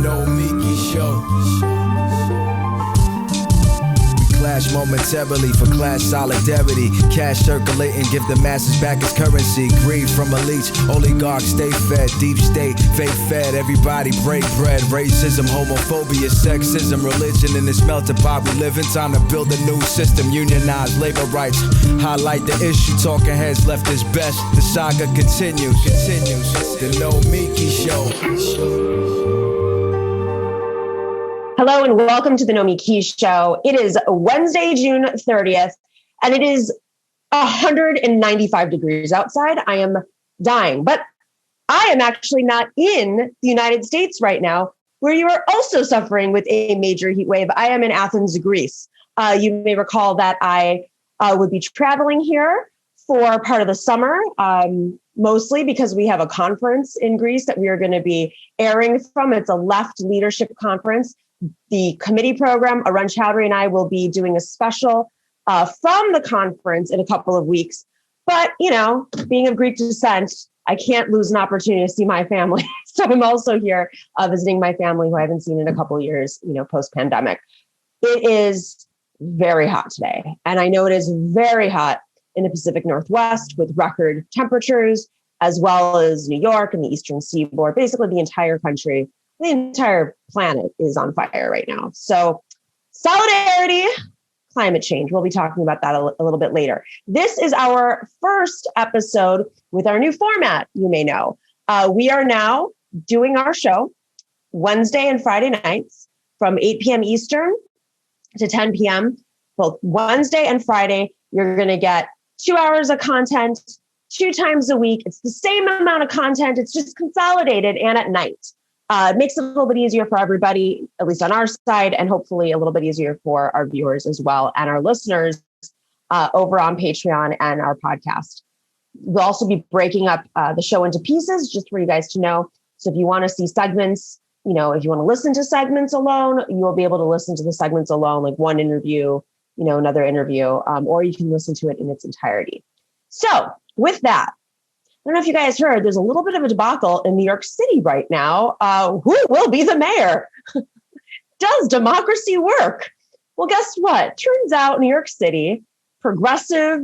Nomiki show. Clash momentarily for class solidarity. Cash circulating, give the masses back its currency. Greed from elites, oligarchs stay fed. Deep state, fake fed, everybody break bread. Racism, homophobia, sexism, religion in this melting pot we live in. Time to build a new system, unionize labor rights. Highlight the issue, talking heads left is best. The saga continues. The Nomiki show. Hello and welcome to the Nomiki show. It is Wednesday, June 30th, and it is 195 degrees outside. I am dying, but I am actually not in the United States right now, where you are also suffering with a major heat wave. I am in Athens, Greece. You may recall that I would be traveling here for part of the summer, mostly because we have a conference in Greece that we are going to be airing from. It's a left leadership conference. The committee program, Arun, Chaudhary, and I will be doing a special from the conference in a couple of weeks. But, you know, being of Greek descent, I can't lose an opportunity to see my family. So I'm also here visiting my family who I haven't seen in a couple of years, you know, post-pandemic. It is very hot today. And I know it is very hot in the Pacific Northwest with record temperatures, as well as New York and the Eastern Seaboard, basically the entire country. The entire planet is on fire right now. So solidarity, climate change. We'll be talking about that a little bit later. This is our first episode with our new format, you may know. We are now doing our show Wednesday and Friday nights from 8 p.m. Eastern to 10 p.m. Both Wednesday and Friday, you're going to get 2 hours of content 2 times a week. It's the same amount of content. It's just consolidated and at night. It makes it a little bit easier for everybody, at least on our side, and hopefully a little bit easier for our viewers as well and our listeners over on Patreon and our podcast. We'll also be breaking up the show into pieces, just for you guys to know. So if you want to see segments, you know, if you want to listen to segments alone, you will be able to listen to the segments alone, like one interview, you know, another interview, or you can listen to it in its entirety. So with that, I don't know if you guys heard, there's a little bit of a debacle in New York City right now. Who will be the mayor? Does democracy work? Well, guess what? Turns out New York City, progressive,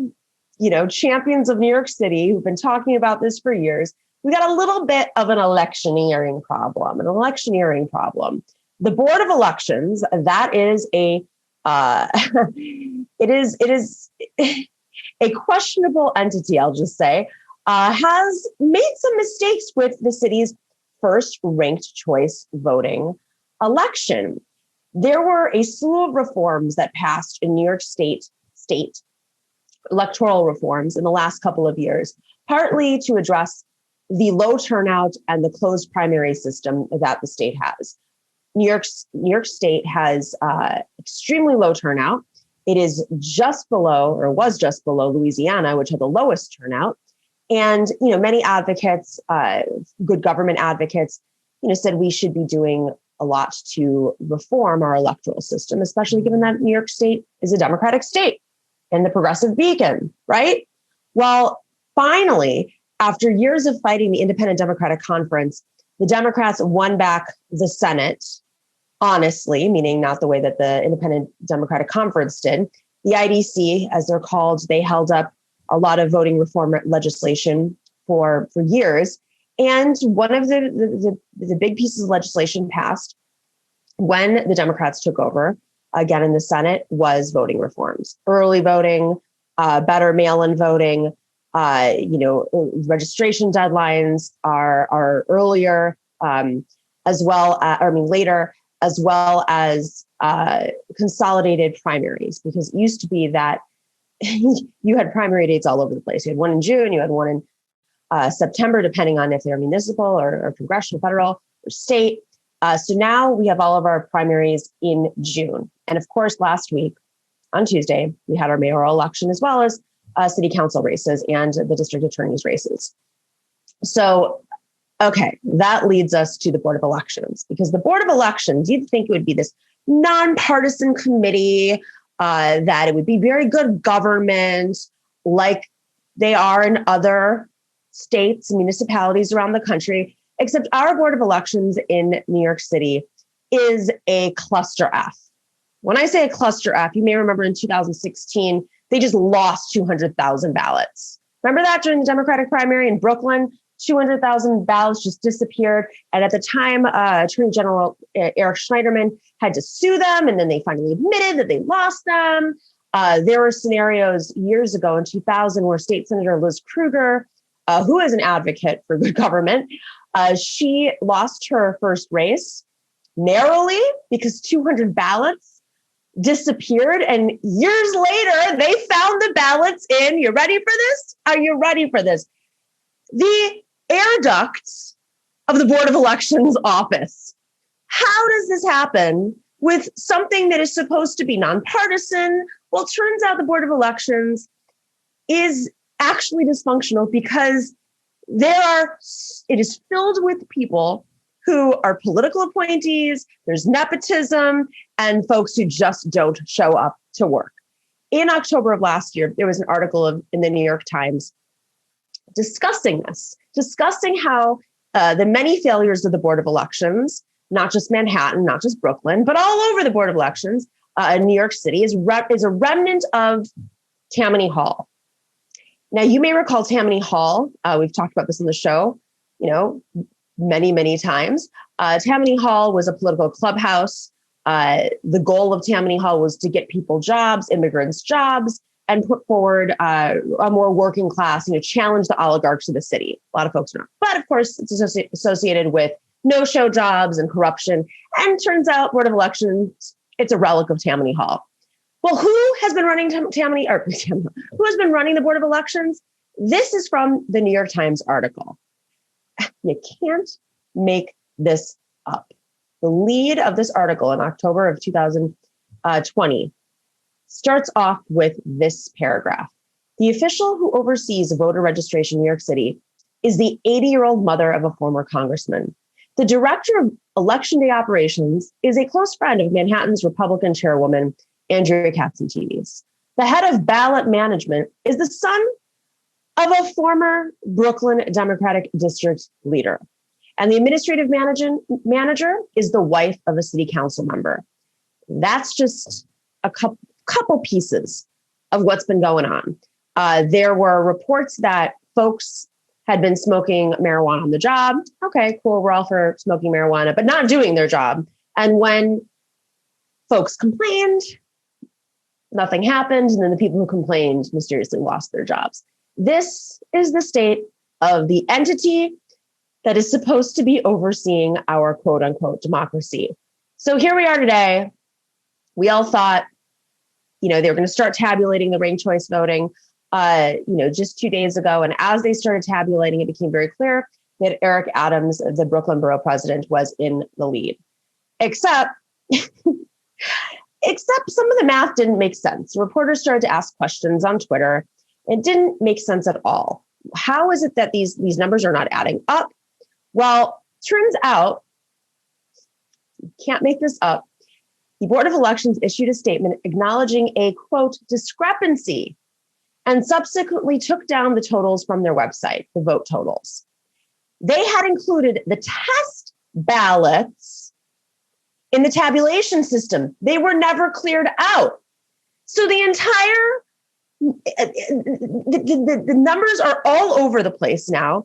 you know, champions of New York City who've been talking about this for years, we got a little bit of an electioneering problem. The Board of Elections, that is a, it is a questionable entity, I'll just say, has made some mistakes with the city's first ranked choice voting election. There were a slew of reforms that passed in New York State electoral reforms in the last couple of years, partly to address the low turnout and the closed primary system that the state has. New York State has extremely low turnout. It is just below, or was just below, Louisiana, which had the lowest turnout. And, you know, many advocates, good government advocates, you know, said we should be doing a lot to reform our electoral system, especially given that New York State is a Democratic state and the progressive beacon, right? Well, finally, after years of fighting the Independent Democratic Conference, the Democrats won back the Senate, honestly, meaning not the way that the Independent Democratic Conference did. The IDC, as they're called, they held up a lot of voting reform legislation for years. And one of the big pieces of legislation passed when the Democrats took over, again in the Senate, was voting reforms. Early voting, better mail-in voting, registration deadlines are earlier, later, as well as consolidated primaries, because it used to be that you had primary dates all over the place. You had one in June, you had one in September, depending on if they're municipal or congressional, federal, or state. So now we have all of our primaries in June. And of course, last week on Tuesday, we had our mayoral election, as well as city council races and the district attorney's races. So, okay, that leads us to the Board of Elections, because the Board of Elections, you'd think it would be this nonpartisan committee, that it would be very good government, like they are in other states and municipalities around the country. except our Board of Elections in New York City is a cluster F. When I say a cluster F, you may remember in 2016, they just lost 200,000 ballots. Remember that during the Democratic primary in Brooklyn? 200,000 ballots just disappeared. And at the time, Attorney General Eric Schneiderman had to sue them. And then they finally admitted that they lost them. There were scenarios years ago in 2000 where State Senator Liz Krueger, who is an advocate for good government, she lost her first race narrowly because 200 ballots disappeared. And years later, they found the ballots in, you ready for this? Are you ready for this? The air ducts of the Board of Elections office. How does this happen with something that is supposed to be nonpartisan? Well, it turns out the Board of Elections is actually dysfunctional because it is filled with people who are political appointees, there's nepotism, and folks who just don't show up to work. In October of last year, there was an article in the New York Times discussing how the many failures of the Board of Elections, not just Manhattan, not just Brooklyn, but all over the Board of Elections in New York City is a remnant of Tammany Hall. Now, you may recall Tammany Hall. We've talked about this on the show, many, many times. Tammany Hall was a political clubhouse. The goal of Tammany Hall was to get people jobs, immigrants jobs, and put forward a more working class, challenge the oligarchs of the city. A lot of folks are not. But of course, it's associated with no-show jobs and corruption. And turns out Board of Elections, it's a relic of Tammany Hall. Well, who has been running who has been running the Board of Elections? This is from the New York Times article. You can't make this up. The lead of this article in October of 2020 starts off with this paragraph. The official who oversees voter registration in New York City is the 80-year-old mother of a former congressman. The director of election day operations is a close friend of Manhattan's Republican chairwoman, Andrea Katz-Antides. The head of ballot management is the son of a former Brooklyn Democratic district leader. And the administrative manager is the wife of a city council member. That's just a couple pieces of what's been going on. There were reports that folks had been smoking marijuana on the job. Okay, cool. We're all for smoking marijuana, but not doing their job. And when folks complained, nothing happened. And then the people who complained mysteriously lost their jobs. This is the state of the entity that is supposed to be overseeing our quote unquote democracy. So here we are today. We all thought, they were going to start tabulating the ranked choice voting, just 2 days ago. And as they started tabulating, it became very clear that Eric Adams, the Brooklyn borough president, was in the lead. Except some of the math didn't make sense. Reporters started to ask questions on Twitter. It didn't make sense at all. How is it that these numbers are not adding up? Well, turns out, you can't make this up. The Board of Elections issued a statement acknowledging a, quote, discrepancy, and subsequently took down the totals from their website, the vote totals. They had included the test ballots in the tabulation system. They were never cleared out. So the entire, the numbers are all over the place now.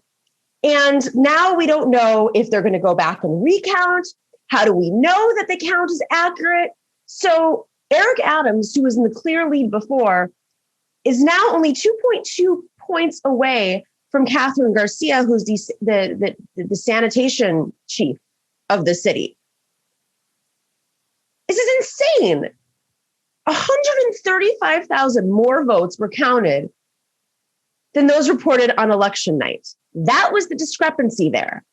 And now we don't know if they're going to go back and recount. How do we know that the count is accurate? So Eric Adams, who was in the clear lead before, is now only 2.2 points away from Catherine Garcia, who's the sanitation chief of the city. This is insane. 135,000 more votes were counted than those reported on election night. That was the discrepancy there.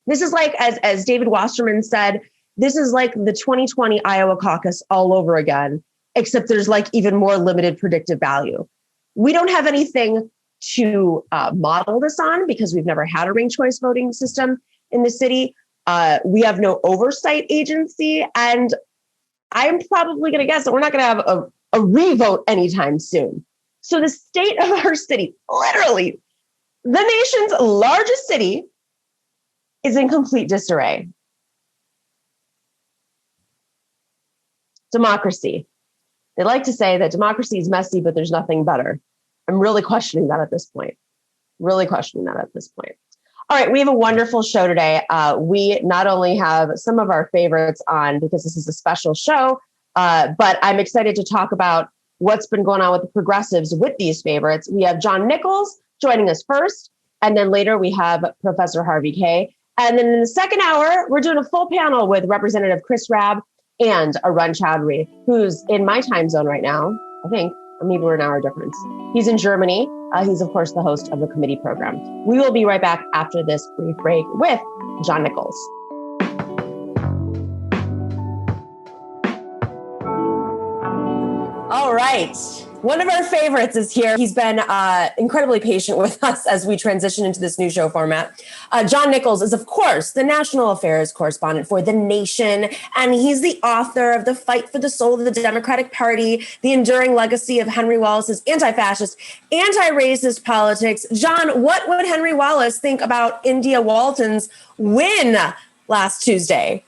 This is like, as David Wasserman said, this is like the 2020 Iowa caucus all over again, except there's like even more limited predictive value. We don't have anything to model this on because we've never had a ranked choice voting system in the city. We have no oversight agency. And I'm probably going to guess that we're not going to have a revote anytime soon. So the state of our city, literally the nation's largest city, is in complete disarray. Democracy. They like to say that democracy is messy, but there's nothing better. I'm really questioning that at this point. All right, we have a wonderful show today. We not only have some of our favorites on because this is a special show, but I'm excited to talk about what's been going on with the progressives with these favorites. We have John Nichols joining us first, and then later we have Professor Harvey Kaye. And then in the second hour, we're doing a full panel with Representative Rabb and Arun Chaudhary, who's in my time zone right now, I think, or maybe we're an hour difference. He's in Germany. He's, of course, the host of the committee program. We will be right back after this brief break with John Nichols. All right. One of our favorites is here. He's been incredibly patient with us as we transition into this new show format. John Nichols is, of course, the national affairs correspondent for The Nation, and he's the author of The Fight for the Soul of the Democratic Party, The Enduring Legacy of Henry Wallace's Anti-Fascist, Anti-Racist Politics. John, what would Henry Wallace think about India Walton's win last Tuesday?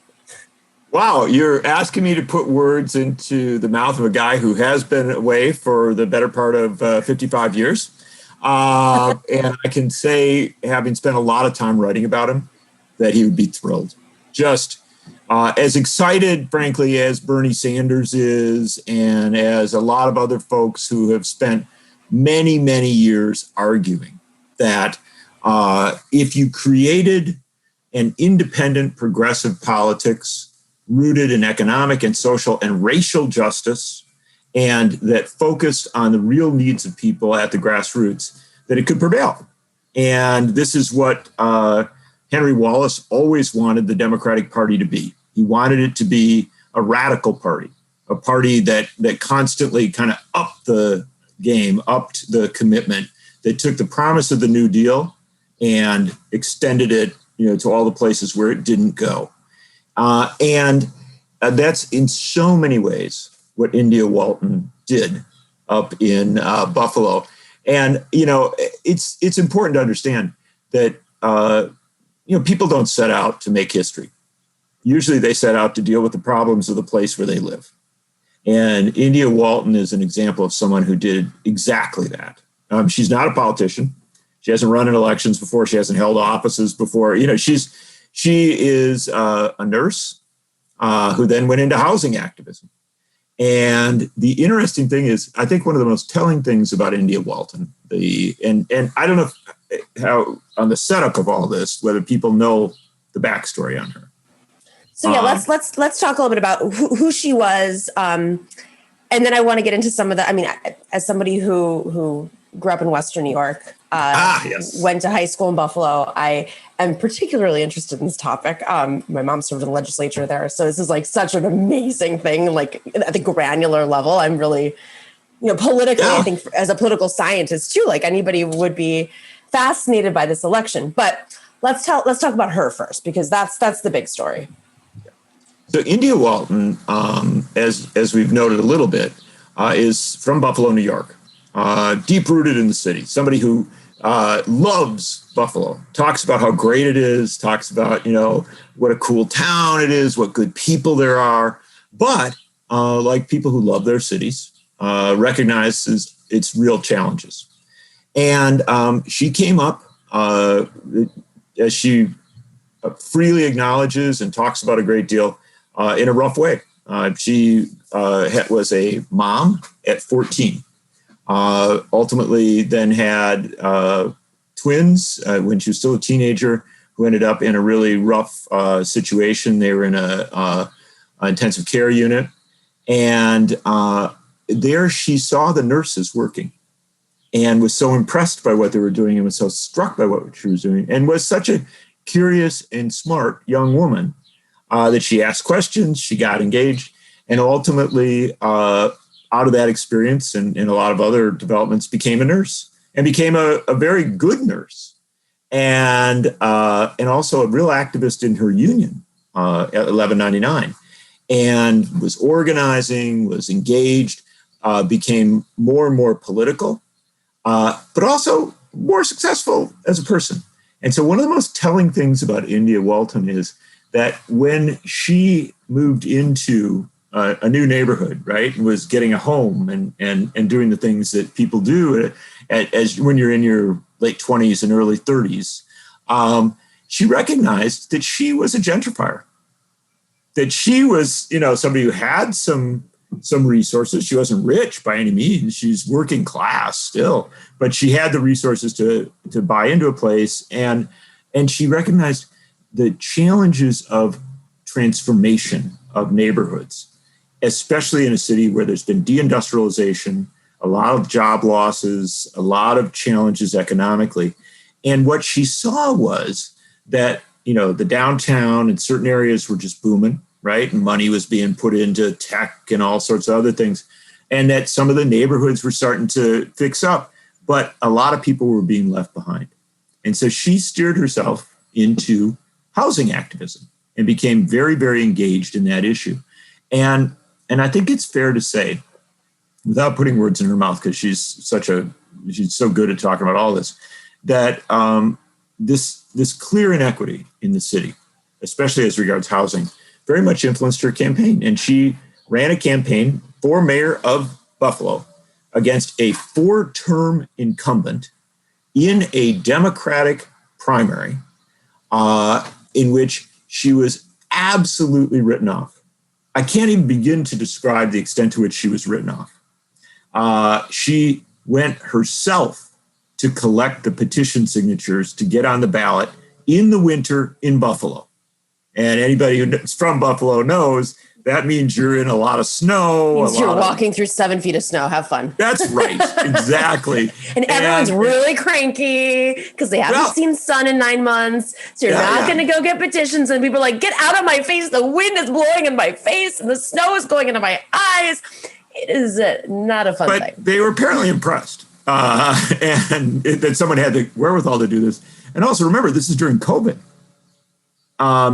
Wow, you're asking me to put words into the mouth of a guy who has been away for the better part of 55 years. And I can say, having spent a lot of time writing about him, that he would be thrilled. Just as excited, frankly, as Bernie Sanders is, and as a lot of other folks who have spent many, many years arguing that if you created an independent progressive politics rooted in economic and social and racial justice, and that focused on the real needs of people at the grassroots, that it could prevail. And this is what Henry Wallace always wanted the Democratic Party to be. He wanted it to be a radical party, a party that constantly kind of upped the game, upped the commitment, that took the promise of the New Deal and extended it, to all the places where it didn't go. And that's in so many ways what India Walton did up in Buffalo. And, it's important to understand that, people don't set out to make history. Usually they set out to deal with the problems of the place where they live. And India Walton is an example of someone who did exactly that. She's not a politician. She hasn't run in elections before. She hasn't held offices before. She is a nurse who then went into housing activism. And the interesting thing is, I think one of the most telling things about India Walton, and I don't know how on the setup of all this, whether people know the backstory on her. So yeah, let's talk a little bit about who she was, and then I want to get into some of the. I mean, as somebody who grew up in Western New York, yes. Went to high school in Buffalo. I am particularly interested in this topic. My mom served in the legislature there, so this is like such an amazing thing. Like at the granular level, I'm really, politically, I think as a political scientist too, like anybody would be fascinated by this election. But let's talk about her first, because that's the big story. So India Walton, as we've noted a little bit, is from Buffalo, New York, deep rooted in the city. Somebody who loves Buffalo, talks about how great it is, talks about, what a cool town it is, what good people there are. But like people who love their cities, recognizes its real challenges. And she came up, as she freely acknowledges and talks about a great deal, in a rough way. She was a mom at 14. Ultimately then had twins when she was still a teenager, who ended up in a really rough situation. They were in a intensive care unit. And there she saw the nurses working and was so impressed by what they were doing and was so struck by what she was doing, and was such a curious and smart young woman that she asked questions, she got engaged, and ultimately out of that experience and a lot of other developments became a nurse, and became a very good nurse, and also a real activist in her union at 1199, and was organizing, was engaged, became more and more political, but also more successful as a person. And so one of the most telling things about India Walton is that when she moved into a new neighborhood, right, and was getting a home and doing the things that people do as when you're in your late 20s and early 30s, she recognized that she was a gentrifier, that she was, somebody who had some resources. She wasn't rich by any means. She's working class still, but she had the resources to buy into a place. And she recognized the challenges of transformation of neighborhoods, especially in a city where there's been deindustrialization, a lot of job losses, a lot of challenges economically. And what she saw was that, the downtown and certain areas were just booming, right? And money was being put into tech and all sorts of other things. And that some of the neighborhoods were starting to fix up, but a lot of people were being left behind. And so she steered herself into housing activism and became very, very engaged in that issue. And I think it's fair to say, without putting words in her mouth, because she's so good at talking about all this, that this clear inequity in the city, especially as regards housing, very much influenced her campaign. And she ran a campaign for mayor of Buffalo against a 4-term incumbent in a Democratic primary, in which she was absolutely written off. I can't even begin to describe the extent to which she was written off. She went herself to collect the petition signatures to get on the ballot in the winter in Buffalo. And anybody who's from Buffalo knows that means you're in a lot of snow. You're walking through 7 feet of snow. Have fun. That's right. Exactly. And everyone's really cranky because they haven't seen sun in 9 months. So you're not going to go get petitions. And people are like, get out of my face. The wind is blowing in my face and the snow is going into my eyes. It is not a fun thing. But they were apparently impressed and that someone had the wherewithal to do this. And also remember, this is during COVID.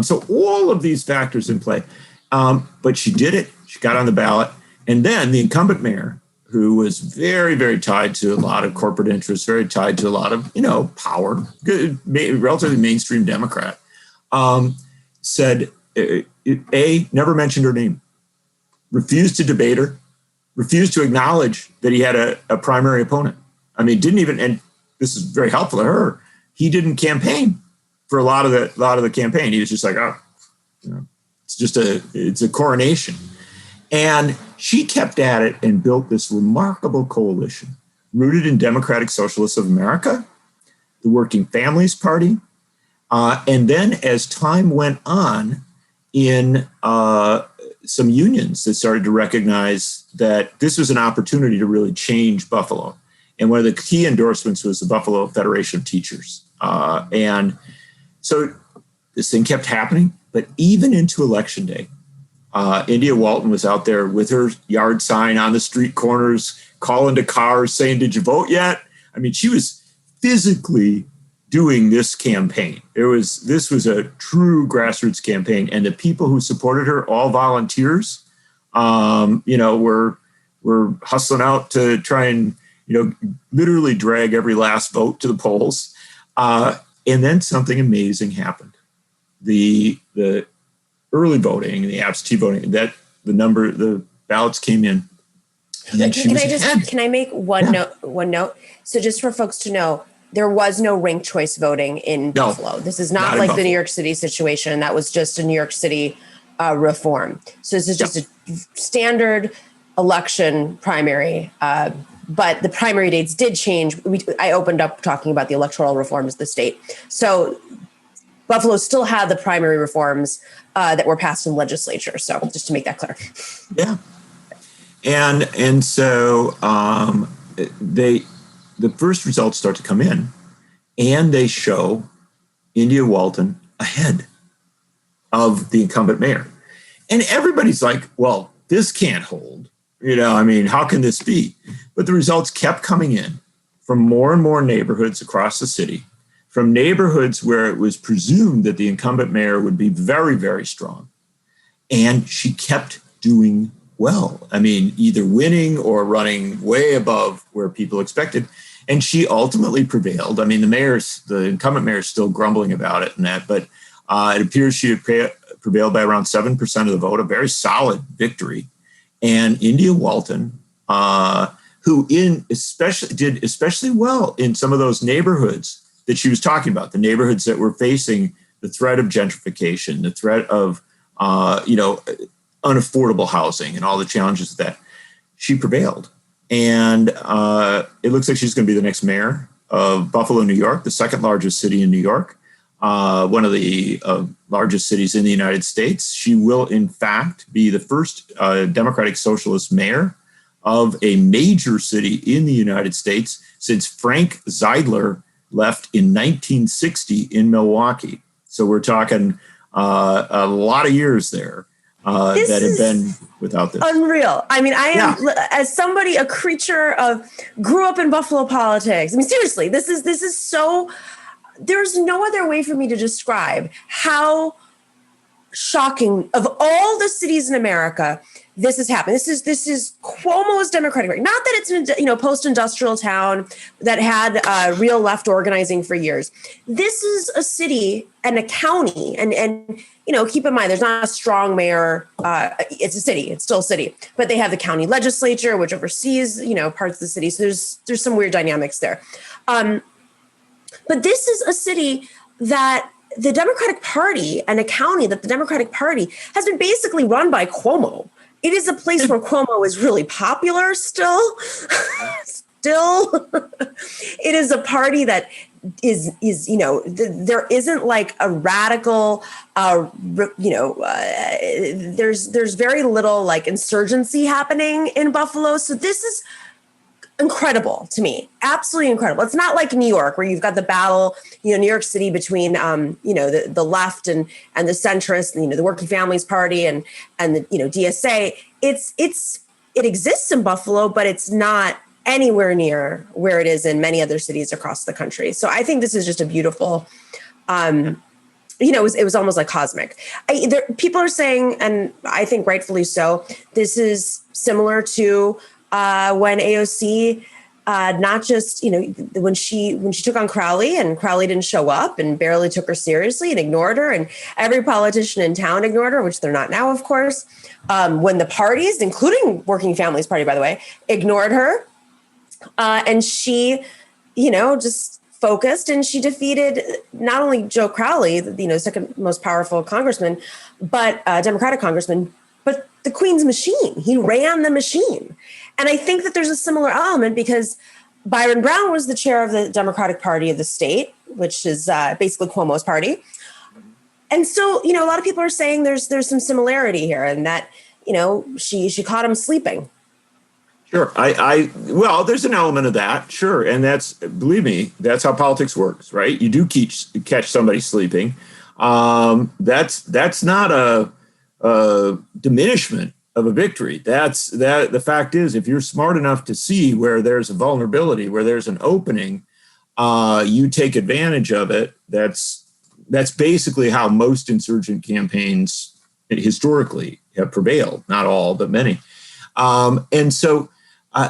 So all of these factors in play. But she did it. She got on the ballot. And then the incumbent mayor, who was very, very tied to a lot of corporate interests, very tied to a lot of, power, good, relatively mainstream Democrat, said, never mentioned her name, refused to debate her, refused to acknowledge that he had a primary opponent. I mean, didn't even, and this is very helpful to her, he didn't campaign for a lot of the campaign. He was just like, it's a coronation. And she kept at it and built this remarkable coalition rooted in Democratic Socialists of America, the Working Families Party. And then as time went on in some unions that started to recognize that this was an opportunity to really change Buffalo. And one of the key endorsements was the Buffalo Federation of Teachers. And so this thing kept happening. But even into Election Day, India Walton was out there with her yard sign on the street corners, calling to cars saying, "Did you vote yet?" I mean, she was physically doing this campaign. This was a true grassroots campaign. And the people who supported her, all volunteers, were hustling out to try and, literally drag every last vote to the polls. And then something amazing happened. The early voting, the absentee voting, the ballots came in. And then can I make one note? So just for folks to know, there was no ranked choice voting in Buffalo. This is not like the New York City situation. That was just a New York City reform. So this is just a standard election primary. But the primary dates did change. I opened up talking about the electoral reforms of the state. So Buffalo still had the primary reforms that were passed in the legislature. So just to make that clear. Yeah. And so the first results start to come in and they show India Walton ahead of the incumbent mayor. And everybody's like, well, this can't hold. How can this be? But the results kept coming in from more and more neighborhoods across the city, from neighborhoods where it was presumed that the incumbent mayor would be very, very strong. And she kept doing well. I mean, either winning or running way above where people expected. And she ultimately prevailed. I mean, the incumbent mayor is still grumbling about it and that, but it appears she prevailed by around 7% of the vote, a very solid victory. And India Walton, who did especially well in some of those neighborhoods that she was talking about, the neighborhoods that were facing the threat of gentrification, the threat of, unaffordable housing and all the challenges of that, she prevailed. And it looks like she's going to be the next mayor of Buffalo, New York, the second largest city in New York, one of the largest cities in the United States. She will, in fact, be the first Democratic Socialist mayor of a major city in the United States since Frank Zeidler left in 1960 in Milwaukee. So we're talking a lot of years there that have been without this. Unreal. I mean, I am, as somebody, a creature of, grew up in Buffalo politics. I mean, seriously, this is so, there's no other way for me to describe how shocking, of all the cities in America, this has happened. This is Cuomo's Democratic Party. Not that it's a post-industrial town that had real left organizing for years. This is a city and a county, and keep in mind there's not a strong mayor. It's a city. It's still a city, but they have the county legislature, which oversees parts of the city. So there's some weird dynamics there. But this is a city that the Democratic Party and a county that the Democratic Party has been basically run by Cuomo. It is a place where Cuomo is really popular still. It is a party that is there isn't like a radical, there's very little like insurgency happening in Buffalo. So this is incredible to me. Absolutely incredible. It's not like New York where you've got the battle, New York City between, the left and the centrist, and, the Working Families Party and the, DSA. It exists in Buffalo, but it's not anywhere near where it is in many other cities across the country. So I think this is just a beautiful, it was almost like cosmic. People are saying, and I think rightfully so, this is similar to when AOC, not just, when she took on Crowley and Crowley didn't show up and barely took her seriously and ignored her, and every politician in town ignored her, which they're not now, of course. When the parties, including Working Families Party, by the way, ignored her, and she, just focused, and she defeated not only Joe Crowley, the second most powerful congressman, but Democratic congressman, but the Queen's machine. He ran the machine. And I think that there's a similar element because Byron Brown was the chair of the Democratic Party of the state, which is basically Cuomo's party. And so, a lot of people are saying there's some similarity here, and that, she caught him sleeping. Sure. Well, there's an element of that. Sure. And believe me, that's how politics works, right? You do catch somebody sleeping. That's not a diminishment of a victory. The fact is, if you're smart enough to see where there's a vulnerability, where there's an opening, you take advantage of it. That's basically how most insurgent campaigns historically have prevailed. Not all, but many. And so,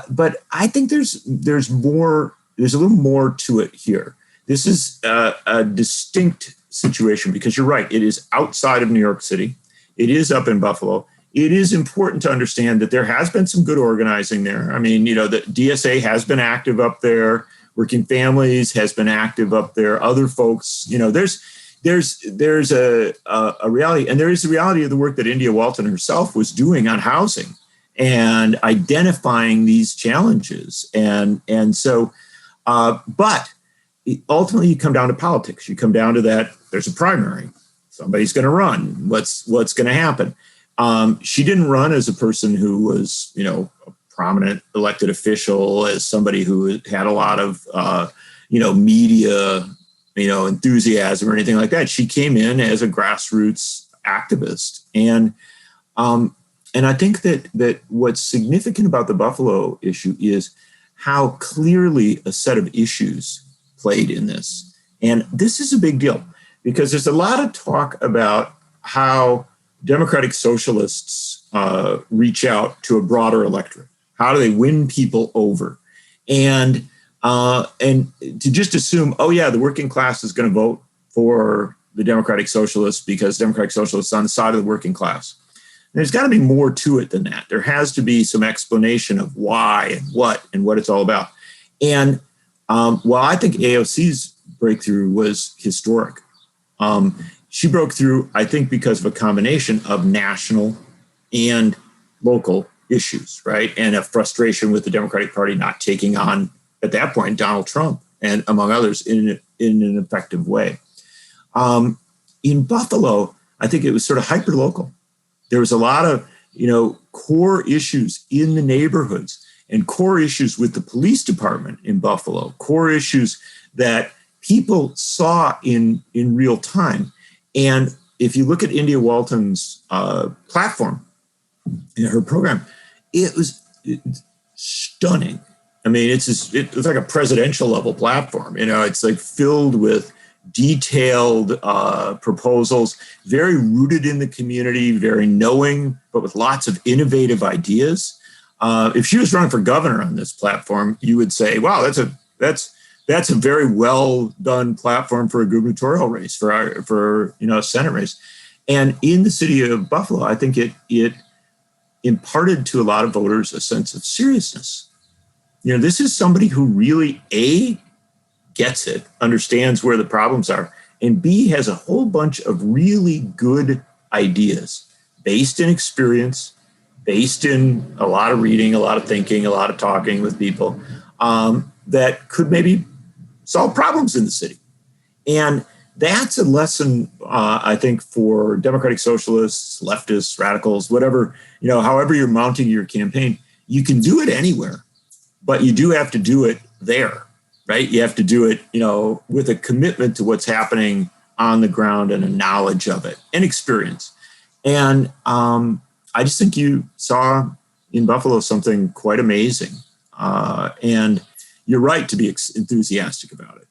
but I think there's more. There's a little more to it here. This is a distinct situation because you're right. It is outside of New York City. It is up in Buffalo. It is important to understand that there has been some good organizing there. I mean, the DSA has been active up there. Working Families has been active up there. Other folks, there's a reality, and there is the reality of the work that India Walton herself was doing on housing and identifying these challenges. And so, but ultimately you come down to politics. You come down to that. There's a primary. Somebody's going to run. What's going to happen? She didn't run as a person who was, a prominent elected official, as somebody who had a lot of, media, enthusiasm or anything like that. She came in as a grassroots activist. And I think that what's significant about the Buffalo issue is how clearly a set of issues played in this. And this is a big deal because there's a lot of talk about how Democratic socialists reach out to a broader electorate. How do they win people over? And And to just assume, oh yeah, the working class is going to vote for the Democratic Socialists because Democratic Socialists are on the side of the working class. There's got to be more to it than that. There has to be some explanation of why and what it's all about. And while I think AOC's breakthrough was historic, she broke through, I think, because of a combination of national and local issues, right? And a frustration with the Democratic Party not taking on, at that point, Donald Trump and among others in an effective way. In Buffalo, I think it was sort of hyper local. There was a lot of, core issues in the neighborhoods and core issues with the police department in Buffalo, core issues that people saw in real time. And if you look at India Walton's platform, her program, it was stunning. I mean, it's like a presidential level platform. It's like filled with detailed proposals, very rooted in the community, very knowing, but with lots of innovative ideas. If she was running for governor on this platform, you would say, "Wow, that's a very well done platform for a gubernatorial race, for a Senate race." And in the city of Buffalo, I think it imparted to a lot of voters a sense of seriousness. This is somebody who really gets it, understands where the problems are, and B, has a whole bunch of really good ideas based in experience, based in a lot of reading, a lot of thinking, a lot of talking with people that could maybe solve problems in the city. And that's a lesson, I think, for Democratic Socialists, leftists, radicals, whatever, however you're mounting your campaign. You can do it anywhere, but you do have to do it there. Right? You have to do it, with a commitment to what's happening on the ground and a knowledge of it and experience. And I just think you saw in Buffalo something quite amazing. And you're right to be enthusiastic about it.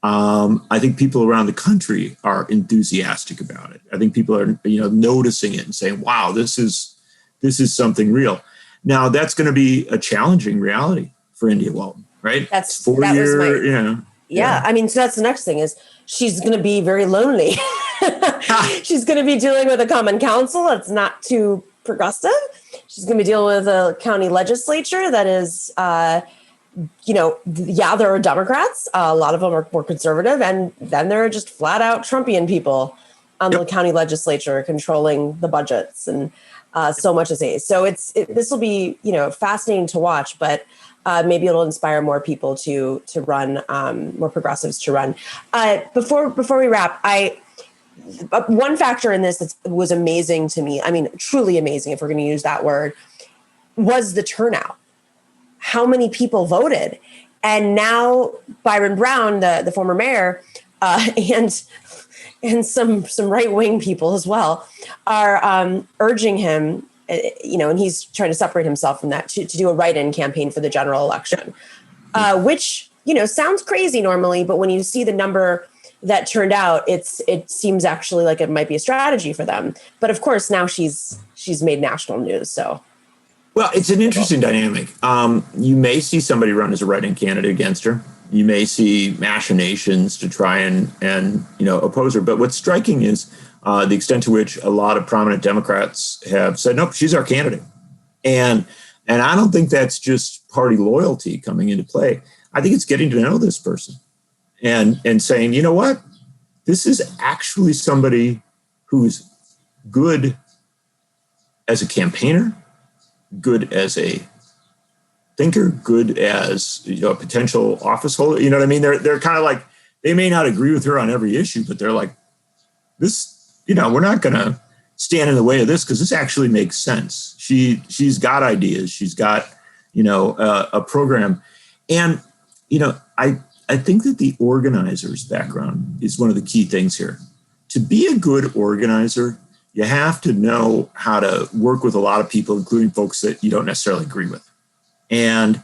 I think people around the country are enthusiastic about it. I think people are, noticing it and saying, "Wow, this is something real." Now, that's going to be a challenging reality for India Walton. Right. That's 4 year, Yeah. I mean, so that's the next thing is she's going to be very lonely. She's going to be dealing with a common council that's not too progressive. She's going to be dealing with a county legislature that is, there are Democrats. A lot of them are more conservative. And then there are just flat out Trumpian people on the county legislature controlling the budgets and so much to say. So this will be, fascinating to watch, but maybe it'll inspire more people to run, more progressives to run. Before we wrap, one factor in this that was amazing to me, I mean, truly amazing, if we're going to use that word, was the turnout. How many people voted? And now Byron Brown, the former mayor, and some right-wing people as well, are urging him, and he's trying to separate himself from that to do a write-in campaign for the general election, which, sounds crazy normally, but when you see the number that turned out, it seems actually like it might be a strategy for them. But of course, now she's made national news. So, well, it's an interesting dynamic. You may see somebody run as a write-in candidate against her. You may see machinations to try and oppose her. But what's striking is the extent to which a lot of prominent Democrats have said, nope, she's our candidate. And I don't think that's just party loyalty coming into play. I think it's getting to know this person and saying, you know what, this is actually somebody who's good as a campaigner, good as a thinker, good as a potential office holder. You know what I mean? They're kind of like, they may not agree with her on every issue, but they're like, this, we're not going to stand in the way of this because this actually makes sense. She's got ideas. She's got, a program. And, I think that the organizer's background is one of the key things here. To be a good organizer, you have to know how to work with a lot of people, including folks that you don't necessarily agree with. And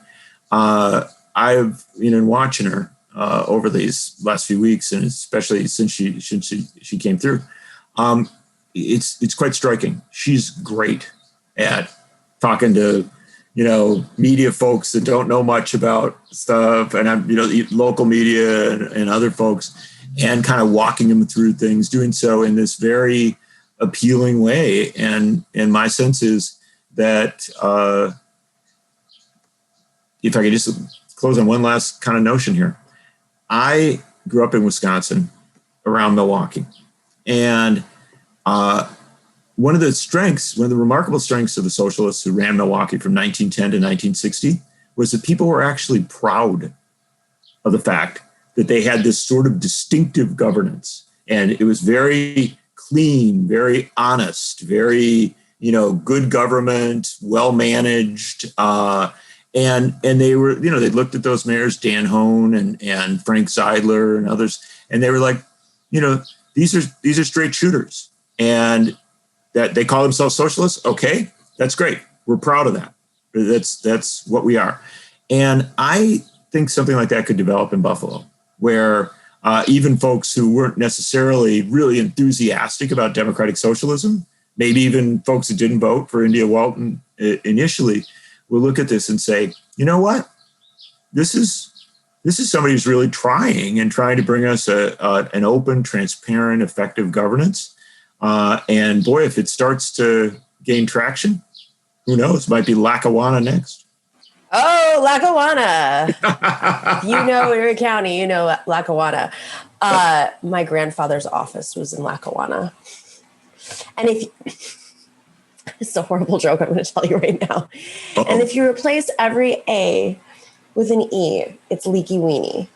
I've been watching her over these last few weeks, and especially since she came through. It's quite striking. She's great at talking to media folks that don't know much about stuff, and I'm, local media and other folks, and kind of walking them through things, doing so in this very appealing way. And my sense is that if I could just close on one last kind of notion here, I grew up in Wisconsin around Milwaukee, and one of the remarkable strengths of the socialists who ran Milwaukee from 1910 to 1960 was that people were actually proud of the fact that they had this sort of distinctive governance. And it was very clean, very honest, very, good government, well managed. And they were, they looked at those mayors, Dan Hone and Frank Seidler and others, and they were like, these are straight shooters. And that they call themselves socialists. Okay, that's great. We're proud of that. That's what we are. And I think something like that could develop in Buffalo, where even folks who weren't necessarily really enthusiastic about democratic socialism, maybe even folks who didn't vote for India Walton initially, will look at this and say, you know what? This is somebody who's really trying to bring us an open, transparent, effective governance. And boy, if it starts to gain traction, who knows? Might be Lackawanna next. Oh, Lackawanna. If you know Erie County, you know Lackawanna. My grandfather's office was in Lackawanna. And it's a horrible joke I'm going to tell you right now. Uh-oh. And if you replace every A with an E, it's Leaky Weenie.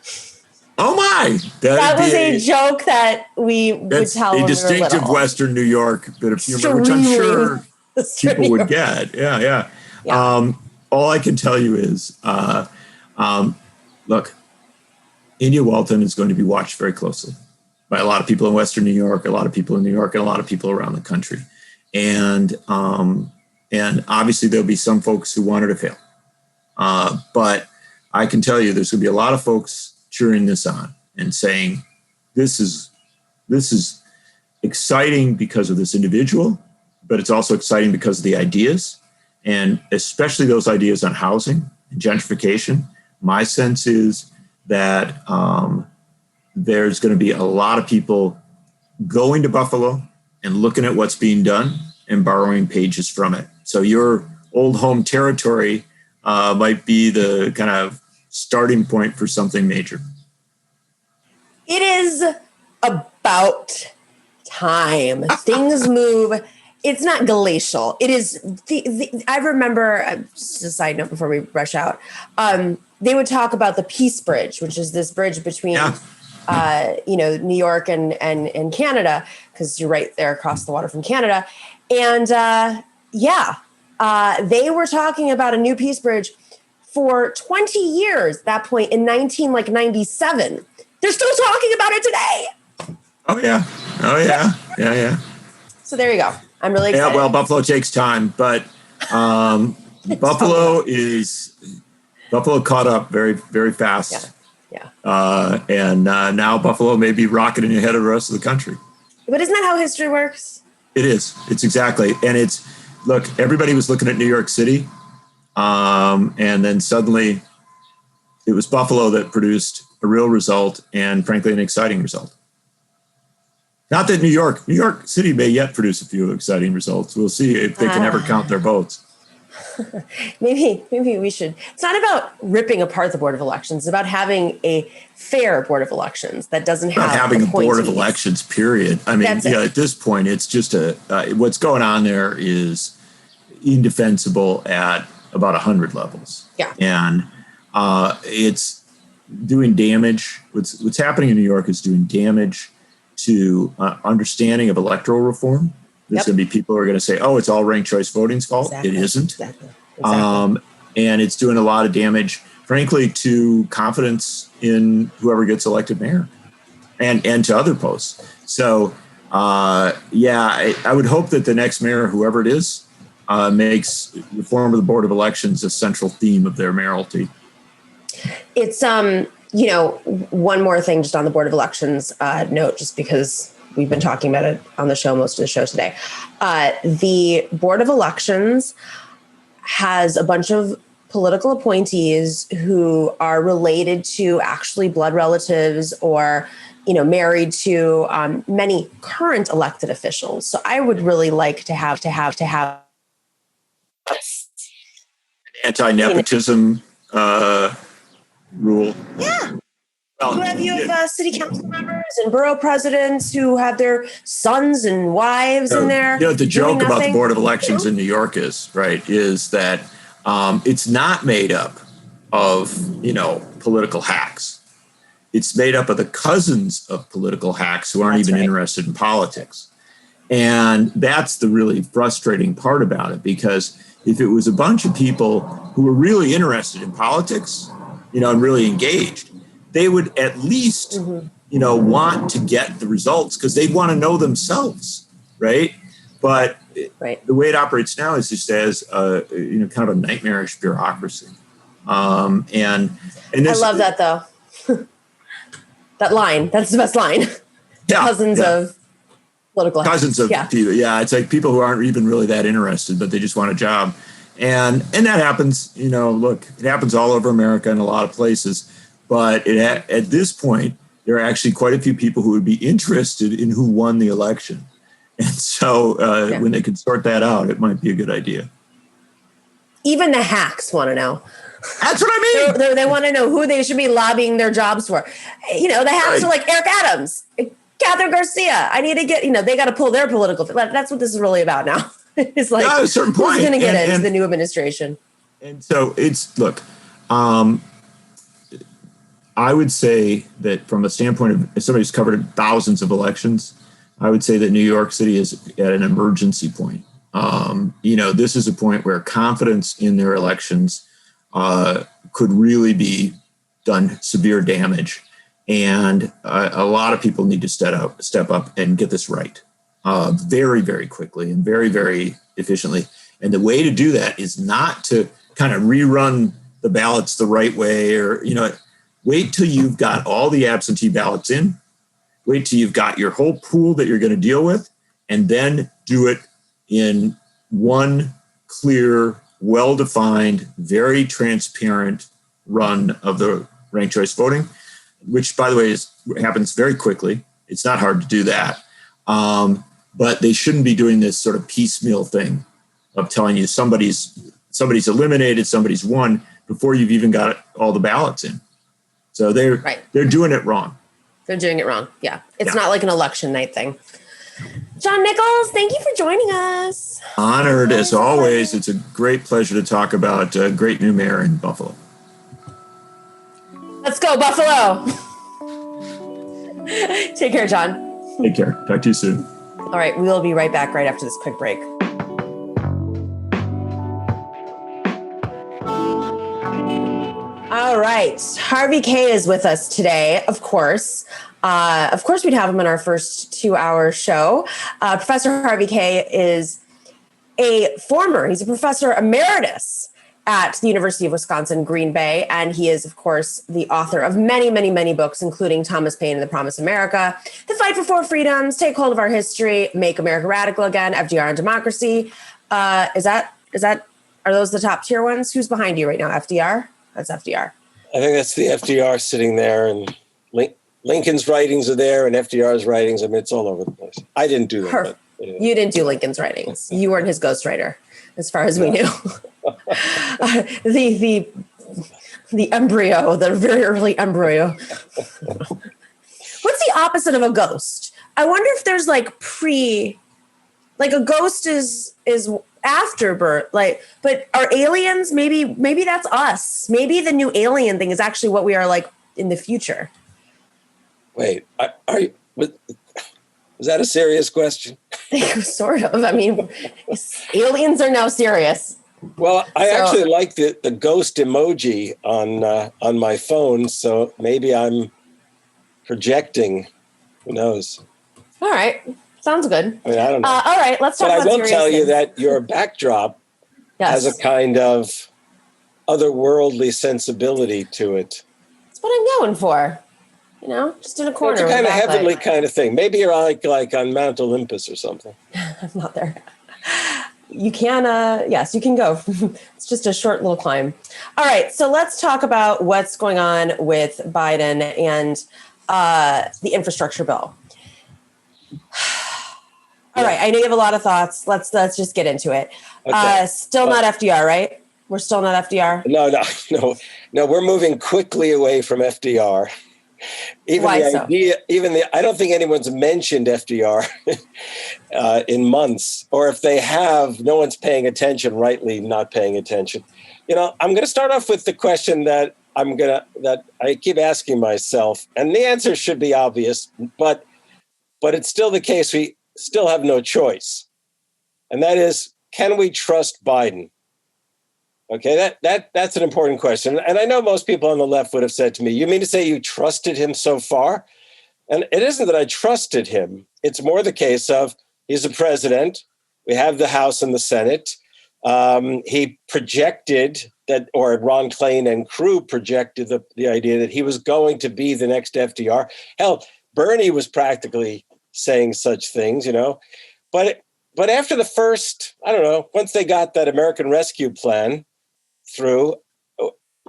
Oh my! That was a joke that we would tell when we were little. A distinctive Western New York bit of humor, which I'm sure people would get. Yeah. All I can tell you is, look, India Walton is going to be watched very closely by a lot of people in Western New York, a lot of people in New York, and a lot of people around the country. And obviously there'll be some folks who want her to fail. But I can tell you there's going to be a lot of folks cheering this on and saying, this is exciting because of this individual, but it's also exciting because of the ideas, and especially those ideas on housing and gentrification. My sense is that there's going to be a lot of people going to Buffalo and looking at what's being done and borrowing pages from it. So your old home territory might be the kind of starting point for something major. It is about time. Things move. It's not glacial. It is. I remember, just a side note before we rush out, they would talk about the Peace Bridge, which is this bridge between, New York and Canada, because you're right there across the water from Canada. And they were talking about a new Peace Bridge for 20 years, at that point in 1997. They're still talking about it today. Oh yeah. So there you go. I'm really excited. Yeah, well, Buffalo takes time, but Buffalo caught up very, very fast. Yeah. And now Buffalo may be rocketing ahead of the rest of the country. But isn't that how history works? It is. It's exactly. And look, everybody was looking at New York City. And then suddenly it was Buffalo that produced a real result, and frankly, an exciting result. Not that New York City may yet produce a few exciting results. We'll see if they can ever count their votes. Maybe we should. It's not about ripping apart the Board of Elections. It's about having a fair Board of Elections that doesn't have having a Board of Elections, period. I mean, at this point, it's just what's going on there is indefensible at about 100 levels. Yeah. And it's doing damage. What's happening in New York is doing damage to understanding of electoral reform. There's going to be people who are going to say, oh, it's all ranked choice voting's fault. Exactly. It isn't. Exactly. And it's doing a lot of damage, frankly, to confidence in whoever gets elected mayor and to other posts. So, I would hope that the next mayor, whoever it is, makes reform of the Board of Elections a central theme of their mayoralty. It's, one more thing just on the Board of Elections note, just because we've been talking about it on the show, most of the show today. The Board of Elections has a bunch of political appointees who are related to actually blood relatives or, married to many current elected officials. So I would really like to have anti-nepotism rule. Yeah. You have city council members and borough presidents who have their sons and wives in there. The joke about the Board of Elections in New York is that it's not made up of, political hacks. It's made up of the cousins of political hacks who aren't even interested in politics. And that's the really frustrating part about it, because if it was a bunch of people who were really interested in politics, and really engaged, they would at least, want to get the results because they'd want to know themselves, right? But the way it operates now is just as, kind of a nightmarish bureaucracy. And this, I love that though. That line, that's the best line. Cousins of political cousins of people. Yeah, it's like people who aren't even really that interested, but they just want a job. And that happens, look, it happens all over America in a lot of places. But at this point, there are actually quite a few people who would be interested in who won the election. And so when they can sort that out, it might be a good idea. Even the hacks want to know. That's what I mean. They want to know who they should be lobbying their jobs for. The hacks are like Eric Adams, Catherine Garcia. I need to get, they got to pull their political. That's what this is really about now. It's like, at a certain point, who's going to get into the new administration? And so look, I would say that from a standpoint of if somebody's covered thousands of elections, I would say that New York City is at an emergency point. This is a point where confidence in their elections could really be done severe damage. And a lot of people need to step up and get this right very, very quickly and very, very efficiently. And the way to do that is not to kind of rerun the ballots the right way or, wait till you've got all the absentee ballots in. Wait till you've got your whole pool that you're going to deal with, and then do it in one clear, well-defined, very transparent run of the ranked choice voting, which, by the way, happens very quickly. It's not hard to do that. But they shouldn't be doing this sort of piecemeal thing of telling you somebody's eliminated, somebody's won before you've even got all the ballots in. So they're doing it wrong. They're doing it wrong. Yeah. It's not like an election night thing. John Nichols, thank you for joining us. Honored as always. It's a great pleasure to talk about a great new mayor in Buffalo. Let's go, Buffalo. Take care, John. Take care. Talk to you soon. All right. We'll be right back right after this quick break. All right. Harvey Kaye is with us today, of course. We'd have him in our first 2-hour show. Professor Harvey Kaye is he's a professor emeritus at the University of Wisconsin, Green Bay. And he is, of course, the author of many, many, many books, including Thomas Paine and the Promise of America, The Fight for Four Freedoms, Take Hold of Our History, Make America Radical Again, FDR and Democracy. Are those the top tier ones? Who's behind you right now? FDR? That's FDR. I think that's the FDR sitting there, and Lincoln's writings are there, and FDR's writings. I mean, it's all over the place. I didn't do that. But, anyway. You didn't do Lincoln's writings. You weren't his ghostwriter, as far as we knew. The embryo, the very early embryo. What's the opposite of a ghost? I wonder if there's like a ghost is after birth, but are aliens, maybe that's us. Maybe the new alien thing is actually what we are like in the future. Wait, was that a serious question? Sort of. I mean, aliens are now serious. Well, I actually like the ghost emoji on my phone, so maybe I'm projecting. Who knows? All right. Sounds good. I mean, I don't know. All right, let's talk about But I will tell you that your backdrop has a kind of otherworldly sensibility to it. That's what I'm going for. Just in a corner. It's a kind of heavenly kind of thing. Maybe you're like on Mount Olympus or something. I'm not there. you can, yes, you can go. It's just a short little climb. All right. So let's talk about what's going on with Biden and the infrastructure bill. All right. I know you have a lot of thoughts. Let's just get into it. Okay. Still not FDR, right? We're still not FDR? No. We're moving quickly away from FDR. Why so? I don't think anyone's mentioned FDR in months, or if they have, no one's paying attention, rightly not paying attention. I'm going to start off with the question that I keep asking myself, and the answer should be obvious, but it's still the case. We still have no choice. And that is, can we trust Biden? Okay, that's an important question. And I know most people on the left would have said to me, you mean to say you trusted him so far? And it isn't that I trusted him. It's more the case of he's a president. We have the House and the Senate. He projected that, or Ron Klain and crew projected the idea that he was going to be the next FDR. Hell, Bernie was practically saying such things, But after the first, I don't know, once they got that American Rescue Plan through,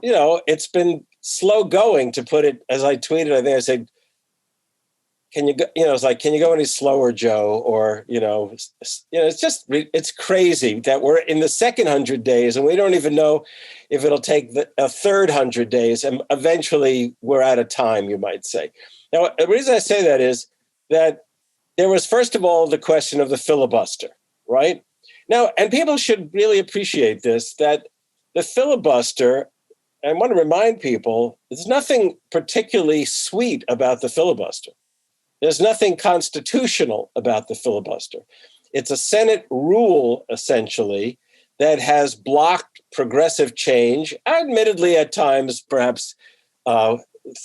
it's been slow going, to put it, as I tweeted. I think I said, can you go, it's like, can you go any slower, Joe? Or, it's crazy that we're in the second 100 days and we don't even know if it'll take a third 100 days. And eventually we're out of time, you might say. Now, the reason I say that is that there was, first of all, the question of the filibuster, right? Now, and people should really appreciate this, that the filibuster, I want to remind people, there's nothing particularly sweet about the filibuster. There's nothing constitutional about the filibuster. It's a Senate rule, essentially, that has blocked progressive change, admittedly at times, perhaps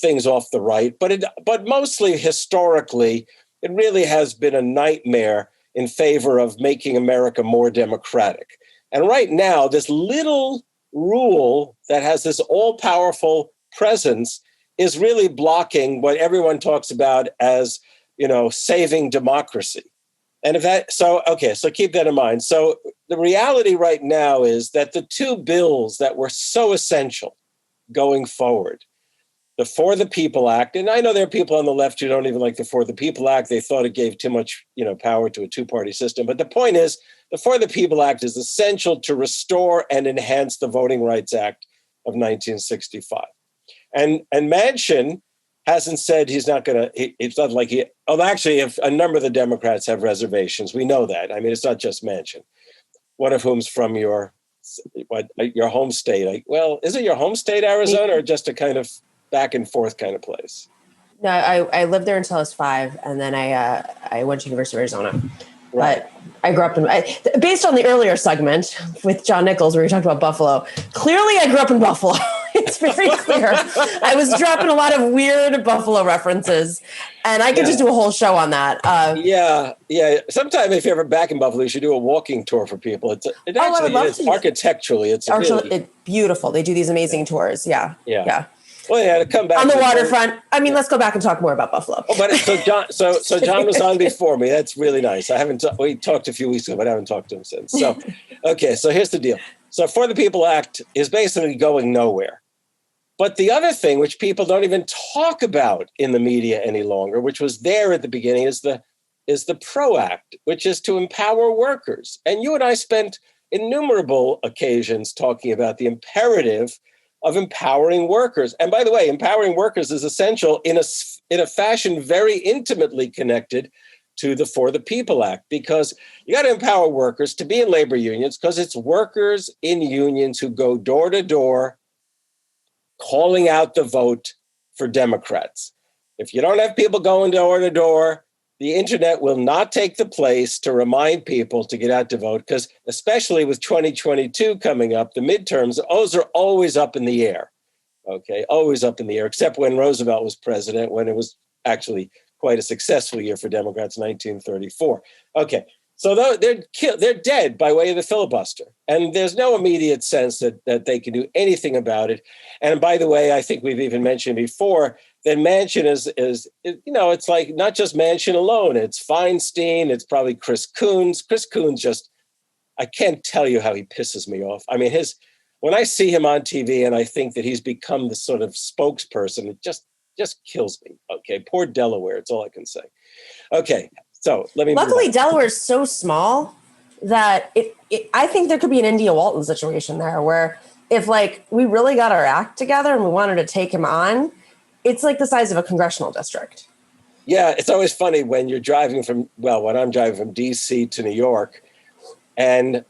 things off the right, but mostly historically, it really has been a nightmare in favor of making America more democratic. And right now, this little rule that has this all-powerful presence is really blocking what everyone talks about as, saving democracy. And so keep that in mind. So the reality right now is that the two bills that were so essential going forward, the For the People Act, and I know there are people on the left who don't even like the For the People Act. They thought it gave too much, power to a two-party system. But the point is, the For the People Act is essential to restore and enhance the Voting Rights Act of 1965. And Manchin hasn't said he's not going to, it's not like actually, if a number of the Democrats have reservations, we know that. I mean, it's not just Manchin, one of whom's from your home state. Is it your home state, Arizona, or just a kind of back and forth kind of place? No, I lived there until I was 5, and then I went to University of Arizona. Right. But I grew up based on the earlier segment with John Nichols where we talked about Buffalo. Clearly, I grew up in Buffalo. It's very clear. I was dropping a lot of weird Buffalo references, and I could just do a whole show on that. Yeah. Sometime if you're ever back in Buffalo, you should do a walking tour for people. Architecturally, it's beautiful. They do these amazing tours. Yeah. Well, yeah, to come back on the waterfront. I mean, let's go back and talk more about Buffalo. Oh, but so John was on before me. That's really nice. We talked a few weeks ago, but I haven't talked to him since. So, okay. So here's the deal. So For the People Act is basically going nowhere. But the other thing, which people don't even talk about in the media any longer, which was there at the beginning, is the PRO Act, which is to empower workers. And you and I spent innumerable occasions talking about the imperative of empowering workers. And by the way, empowering workers is essential in a fashion very intimately connected to the For the People Act, because you got to empower workers to be in labor unions, because it's workers in unions who go door to door calling out the vote for Democrats. If you don't have people going door to door, the internet will not take the place to remind people to get out to vote, because especially with 2022 coming up, the midterms, those are always up in the air. Okay, always up in the air, except when Roosevelt was president, when it was actually quite a successful year for Democrats, 1934. Okay, so they're dead by way of the filibuster. And there's no immediate sense that they can do anything about it. And by the way, I think we've even mentioned before that Manchin is it's like not just Manchin alone. It's Feinstein. It's probably Chris Coons. Chris Coons just, I can't tell you how he pisses me off. I mean, when I see him on TV and I think that he's become the sort of spokesperson, it just kills me. Okay, poor Delaware. It's all I can say. Okay, so let me. Luckily, Delaware's so small that I think there could be an India Walton situation there, where if like we really got our act together and we wanted to take him on, it's like the size of a congressional district. Yeah, it's always funny when you're driving when I'm driving from DC to New York, and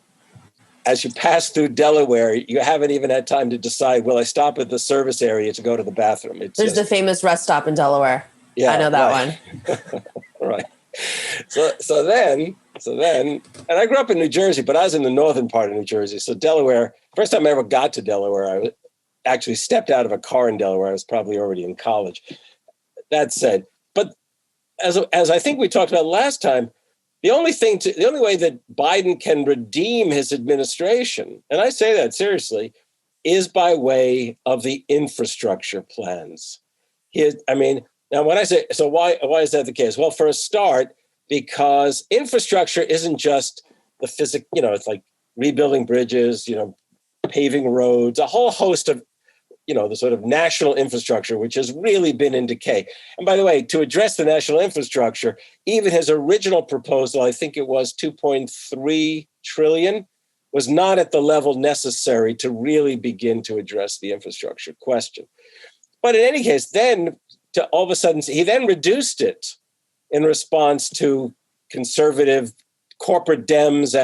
as you pass through Delaware, you haven't even had time to decide, will I stop at the service area to go to the bathroom? There's the famous rest stop in Delaware. Yeah, I know that one. Right. So then, and I grew up in New Jersey, but I was in the northern part of New Jersey. So Delaware, first time I ever got to Delaware, I actually stepped out of a car in Delaware. I was probably already in college. That said, but as I think we talked about last time, the only way that Biden can redeem his administration, and I say that seriously, is by way of the infrastructure plans. Now when I say, so why is that the case? Well, for a start, because infrastructure isn't just the physical, it's like rebuilding bridges, paving roads, a whole host of, the sort of national infrastructure, which has really been in decay. And by the way, to address the national infrastructure, even his original proposal, I think it was 2.3 trillion, was not at the level necessary to really begin to address the infrastructure question. But in any case, then all of a sudden, he then reduced it in response to conservative corporate Dems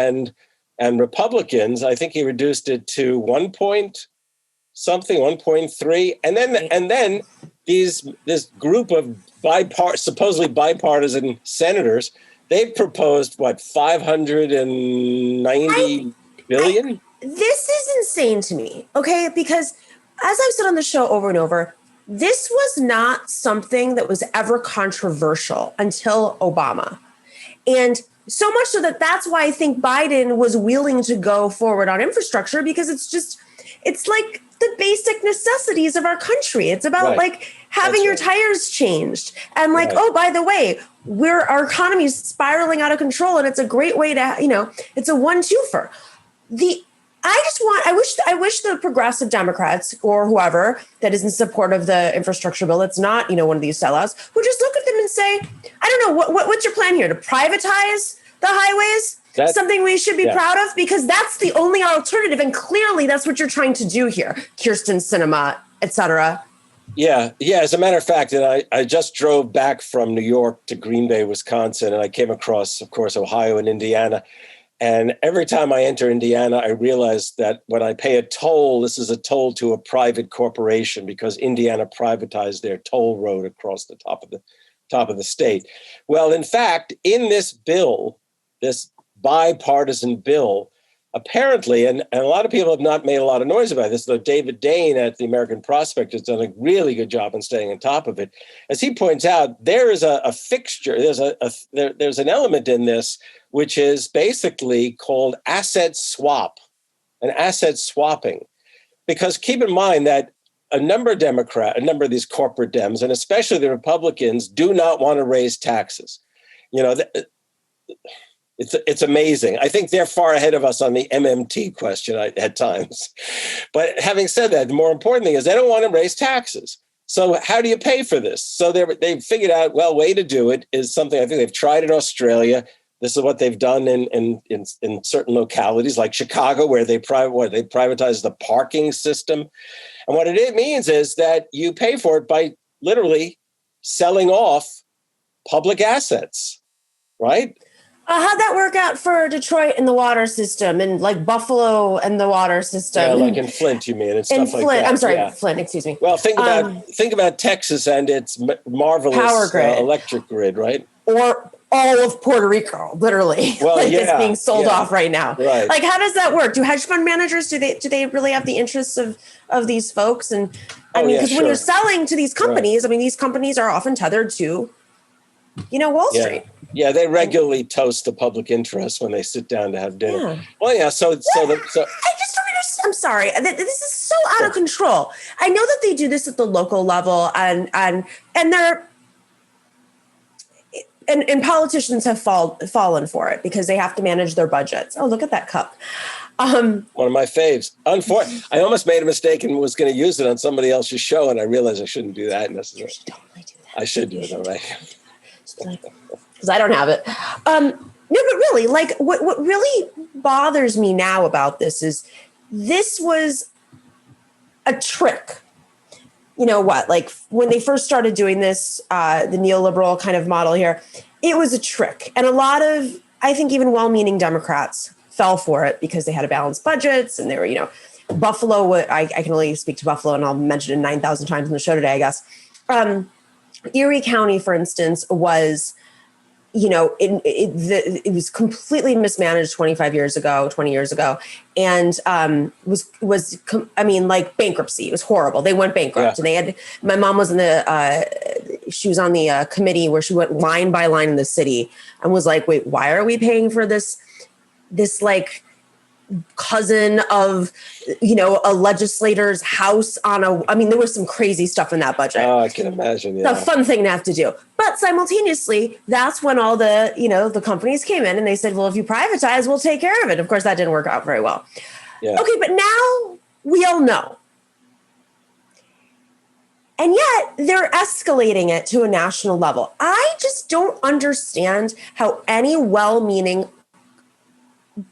and Republicans. I think he reduced it to 1.3, and then this group of supposedly bipartisan senators, they've proposed 590 billion. This is insane to me. Okay, because as I've said on the show over and over, this was not something that was ever controversial until Obama. And so much so that's why I think Biden was willing to go forward on infrastructure, because it's like the basic necessities of our country. It's about like having your tires changed. And like, oh, by the way, our economy is spiraling out of control. And it's a great way to, it's a 1-2-fer. I wish the progressive Democrats or whoever that is in support of the infrastructure bill, that's not, one of these sellouts, would just look at them and say, I don't know, what's your plan here? To privatize the highways? That's something we should be proud of, because that's the only alternative. And clearly that's what you're trying to do here. Kirsten Sinema, et cetera. Yeah. As a matter of fact, and I just drove back from New York to Green Bay, Wisconsin, and I came across, of course, Ohio and Indiana. And every time I enter Indiana, I realize that when I pay a toll, this is a toll to a private corporation, because Indiana privatized their toll road across the top of the state. Well, in fact, in this bill, this bipartisan bill, apparently, and a lot of people have not made a lot of noise about this, though David Dane at the American Prospect has done a really good job in staying on top of it. As he points out, there is a fixture, there's an element in this which is basically called asset swap, an asset swapping. Because keep in mind that a number of these corporate Dems, and especially the Republicans, do not want to raise taxes. It's amazing. I think they're far ahead of us on the MMT question at times. But having said that, the more important thing is they don't want to raise taxes. So how do you pay for this? So they've figured out, way to do it is something I think they've tried in Australia. This is what they've done in certain localities like Chicago, where they privatized the parking system. And what it means is that you pay for it by literally selling off public assets, right? How'd that work out for Detroit and the water system, and like Buffalo and the water system? Yeah, like in Flint, you mean, and stuff like that. I'm sorry, Flint, excuse me. Well, think about Texas and its marvelous power grid. Electric grid, right? Or all of Puerto Rico, literally. Well, it's being sold off right now. Right. Like, how does that work? Do hedge fund managers, do they really have the interests of these folks? And when you're selling to these companies, these companies are often tethered to, Wall Street. Yeah, they regularly toast the public interest when they sit down to have dinner. Yeah. Well, yeah. So I just don't understand. I'm sorry. This is so out of control. I know that they do this at the local level, and they're. and politicians have fallen for it because they have to manage their budgets. Oh, look at that cup. One of my faves. Unfortunately, I almost made a mistake and was going to use it on somebody else's show, and I realized I shouldn't do that necessarily. Totally do that. I should do it, all right. Because I don't have it. No, but really, like what really bothers me now about this was a trick. You know what? Like when they first started doing this, the neoliberal kind of model here, it was a trick. And a lot of, I think even well-meaning Democrats fell for it because they had to balance budgets and they were, Buffalo, I can only speak to Buffalo and I'll mention it 9,000 times in the show today, I guess. Erie County, for instance, was, it was completely mismanaged 20 years ago. And like bankruptcy. It was horrible. They went bankrupt. Yeah. And my mom was she was on the committee where she went line by line in the city and was like, wait, why are we paying for this like cousin of, a legislator's house there was some crazy stuff in that budget. Oh, I can imagine. Yeah. It's a fun thing to have to do. But simultaneously, that's when all the, the companies came in and they said, well, if you privatize, we'll take care of it. Of course, that didn't work out very well. Yeah. Okay, but now we all know. And yet they're escalating it to a national level. I just don't understand how any well-meaning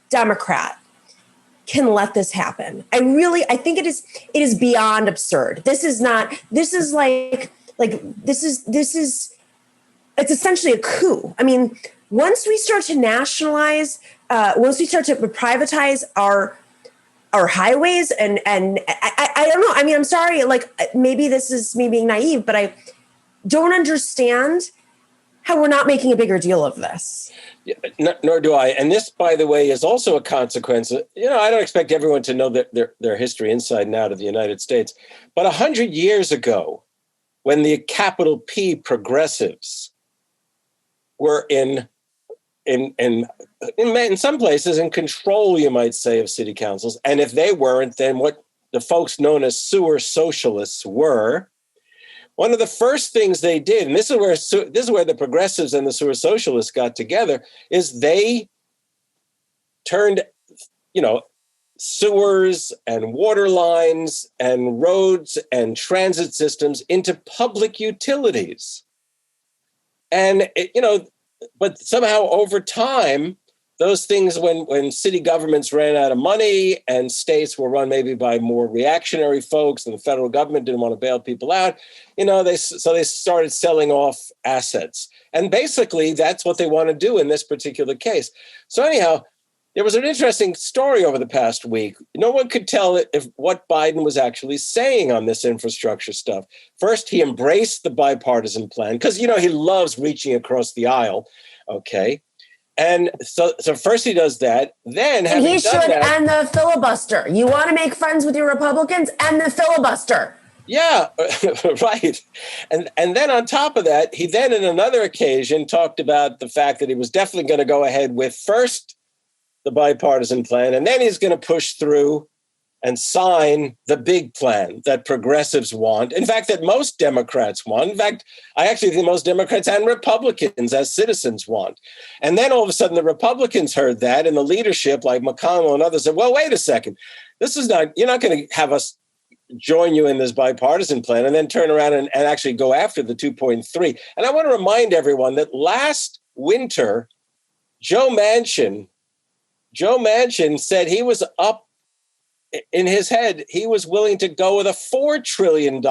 Democrat can let this happen. I think it is beyond absurd. It's essentially a coup. I mean, once we start to nationalize, once we start to privatize our highways and I don't know. I mean, I'm sorry, like maybe this is me being naive, but I don't understand how we're not making a bigger deal of this. Yeah, nor do I. And this, by the way, is also a consequence. I don't expect everyone to know their history inside and out of the United States. But 100 years ago, when the capital P progressives were in some places in control, you might say, of city councils, and if they weren't, then what the folks known as sewer socialists were. One of the first things they did, and this is where the progressives and the sewer socialists got together, is they turned, sewers and water lines and roads and transit systems into public utilities. And, but somehow over time, those things, when city governments ran out of money and states were run maybe by more reactionary folks and the federal government didn't want to bail people out, they started selling off assets. And basically that's what they want to do in this particular case. So anyhow, there was an interesting story over the past week. No one could tell if what Biden was actually saying on this infrastructure stuff. First, he embraced the bipartisan plan because, he loves reaching across the aisle. Okay. And so first he does that, then and he should end the filibuster. You want to make friends with your Republicans? End the filibuster. Yeah, right. And then on top of that, he then in another occasion talked about the fact that he was definitely going to go ahead with first the bipartisan plan, and then he's going to push through and sign the big plan that progressives want. In fact, that most Democrats want. In fact, I actually think most Democrats and Republicans as citizens want. And then all of a sudden the Republicans heard that and the leadership like McConnell and others said, well, wait a second. You're not going to have us join you in this bipartisan plan and then turn around and actually go after the 2.3. And I want to remind everyone that last winter, Joe Manchin said he was up in his head, he was willing to go with a $4 trillion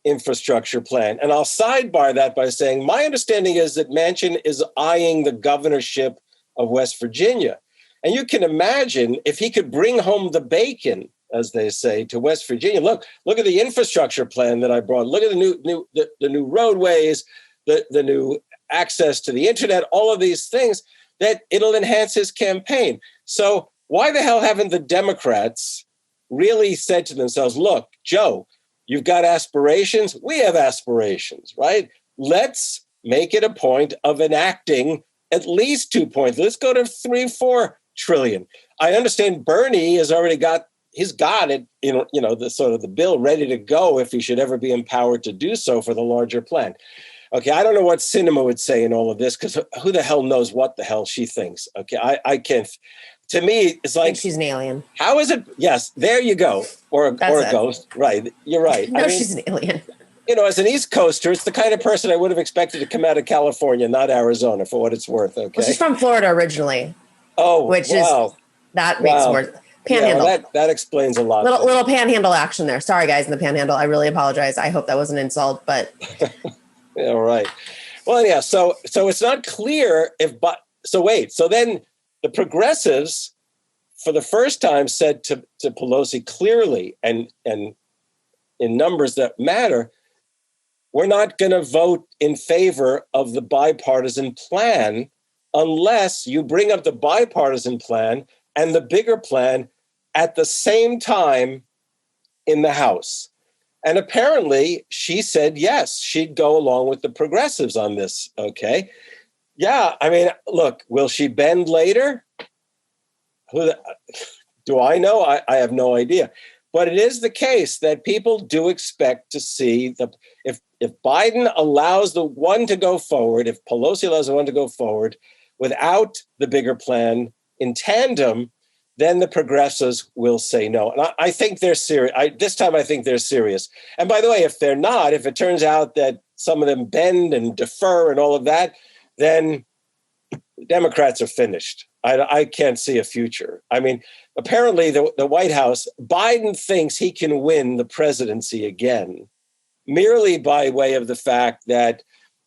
infrastructure plan. And I'll sidebar that by saying, my understanding is that Manchin is eyeing the governorship of West Virginia. And you can imagine if he could bring home the bacon, as they say, to West Virginia. Look at the infrastructure plan that I brought. Look at the new roadways, the new access to the internet, all of these things, that it'll enhance his campaign. So why the hell haven't the Democrats really said to themselves, look, Joe, you've got aspirations. We have aspirations, right? Let's make it a point of enacting at least 2 points. Let's go to 3-4 trillion. I understand Bernie has already got it, the sort of the bill ready to go if he should ever be empowered to do so for the larger plan. Okay, I don't know what Cinema would say in all of this, because who the hell knows what the hell she thinks? Okay, I can't. To me, it's I like think she's an alien. how is it? Yes, there you go, or a ghost. Right, you're right. No, she's an alien. As an East Coaster, it's the kind of person I would have expected to come out of California, not Arizona, for what it's worth. Okay, Well, she's from Florida originally. Oh, which wow. is that makes more panhandle. Yeah, well, that explains a lot. Little panhandle action there. Sorry, guys, in the panhandle. I really apologize. I hope that was an insult, but yeah, right. Well, yeah. So it's not clear if. But so wait. So then the progressives, for the first time, said to Pelosi clearly and in numbers that matter, we're not going to vote in favor of the bipartisan plan unless you bring up the bipartisan plan and the bigger plan at the same time in the House. And apparently she said, yes, she'd go along with the progressives on this. Okay. Yeah. I mean, look, will she bend later? Do I know? I have no idea. But it is the case that people do expect to see if Biden allows the one to go forward, if Pelosi allows the one to go forward without the bigger plan in tandem, then the progressives will say no. And I think they're serious. This time I think they're serious. And by the way, if they're not, if it turns out that some of them bend and defer and all of that, then Democrats are finished. I can't see a future. I mean, apparently the White House, Biden thinks he can win the presidency again, merely by way of the fact that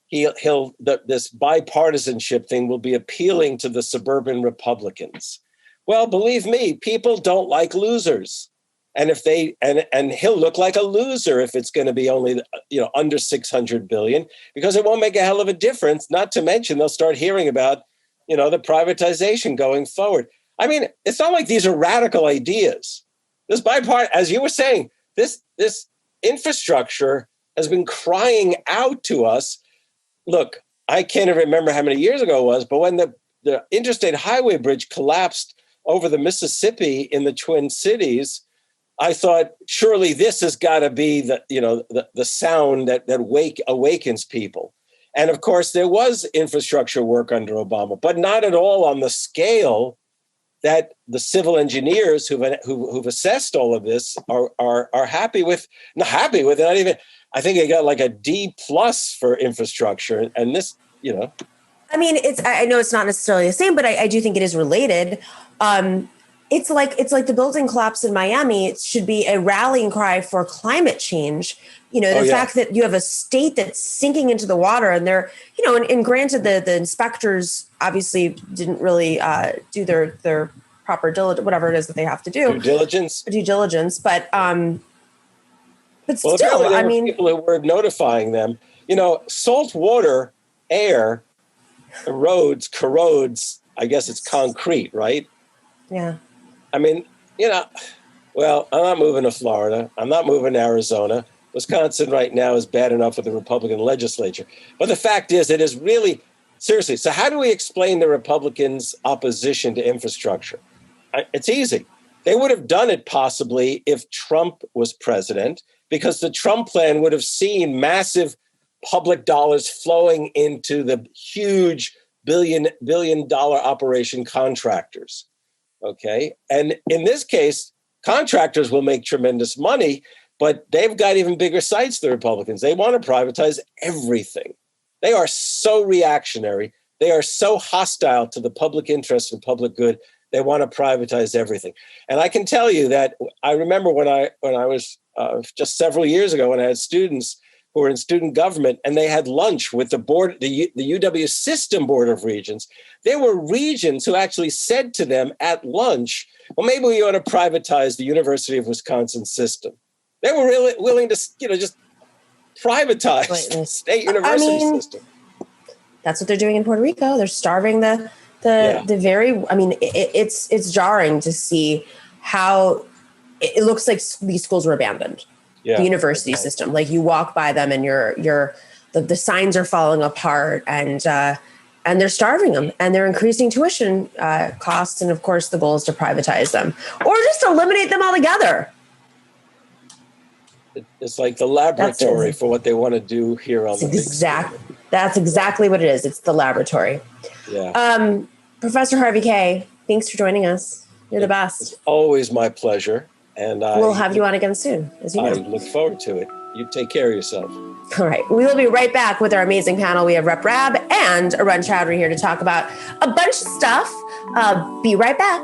this bipartisanship thing will be appealing to the suburban Republicans. Well, believe me, people don't like losers. And if and he'll look like a loser if it's going to be only, under 600 billion, because it won't make a hell of a difference. Not to mention they'll start hearing about, the privatization going forward. I mean, it's not like these are radical ideas. This as you were saying, this infrastructure has been crying out to us. Look, I can't even remember how many years ago it was, but when the interstate highway bridge collapsed over the Mississippi in the Twin Cities, I thought, surely this has got to be the sound that awakens people. And of course, there was infrastructure work under Obama, but not at all on the scale that the civil engineers who've assessed all of this are happy with. Not happy with it. Not even. I think they got like a D+ for infrastructure, and this, I mean, I know it's not necessarily the same, but I do think it is related. It's like the building collapse in Miami. It should be a rallying cry for climate change. The fact that you have a state that's sinking into the water, and they're, and granted, the inspectors obviously didn't really do their proper diligence, whatever it is that they have to do. Due diligence, but still, I mean, people who were notifying them. Salt water, air corrodes. I guess it's concrete, right? Yeah. I mean, well, I'm not moving to Florida. I'm not moving to Arizona. Wisconsin right now is bad enough with the Republican legislature. But the fact is, it is really, seriously, so how do we explain the Republicans' opposition to infrastructure? It's easy. They would have done it possibly if Trump was president, because the Trump plan would have seen massive public dollars flowing into the huge billion-dollar operation contractors. Okay. And in this case, contractors will make tremendous money, but they've got even bigger sights, the Republicans. They want to privatize everything. They are so reactionary. They are so hostile to the public interest and public good. They want to privatize everything. And I can tell you that I remember when I was just several years ago, when I had students who were in student government, and they had lunch with the board, the UW System Board of Regents. There were regents who actually said to them at lunch, well, maybe we ought to privatize the University of Wisconsin system. They were really willing to, just privatize the state university system. That's what they're doing in Puerto Rico. They're starving the very, it's jarring to see how it looks like these schools were abandoned. Yeah, the university system, like you walk by them and the signs are falling apart, and they're starving them, and they're increasing tuition costs. And of course, the goal is to privatize them or just eliminate them altogether. It's like the laboratory for what they want to do here on the exactly. That's exactly what it is. It's the laboratory. Yeah. Professor Harvey Kaye, thanks for joining us. You're the best. It's always my pleasure. And we'll have you on again soon, as you know. I look forward to it. You take care of yourself. All right. We will be right back with our amazing panel. We have Rep Rabb and Arun Chaudhary here to talk about a bunch of stuff. Be right back.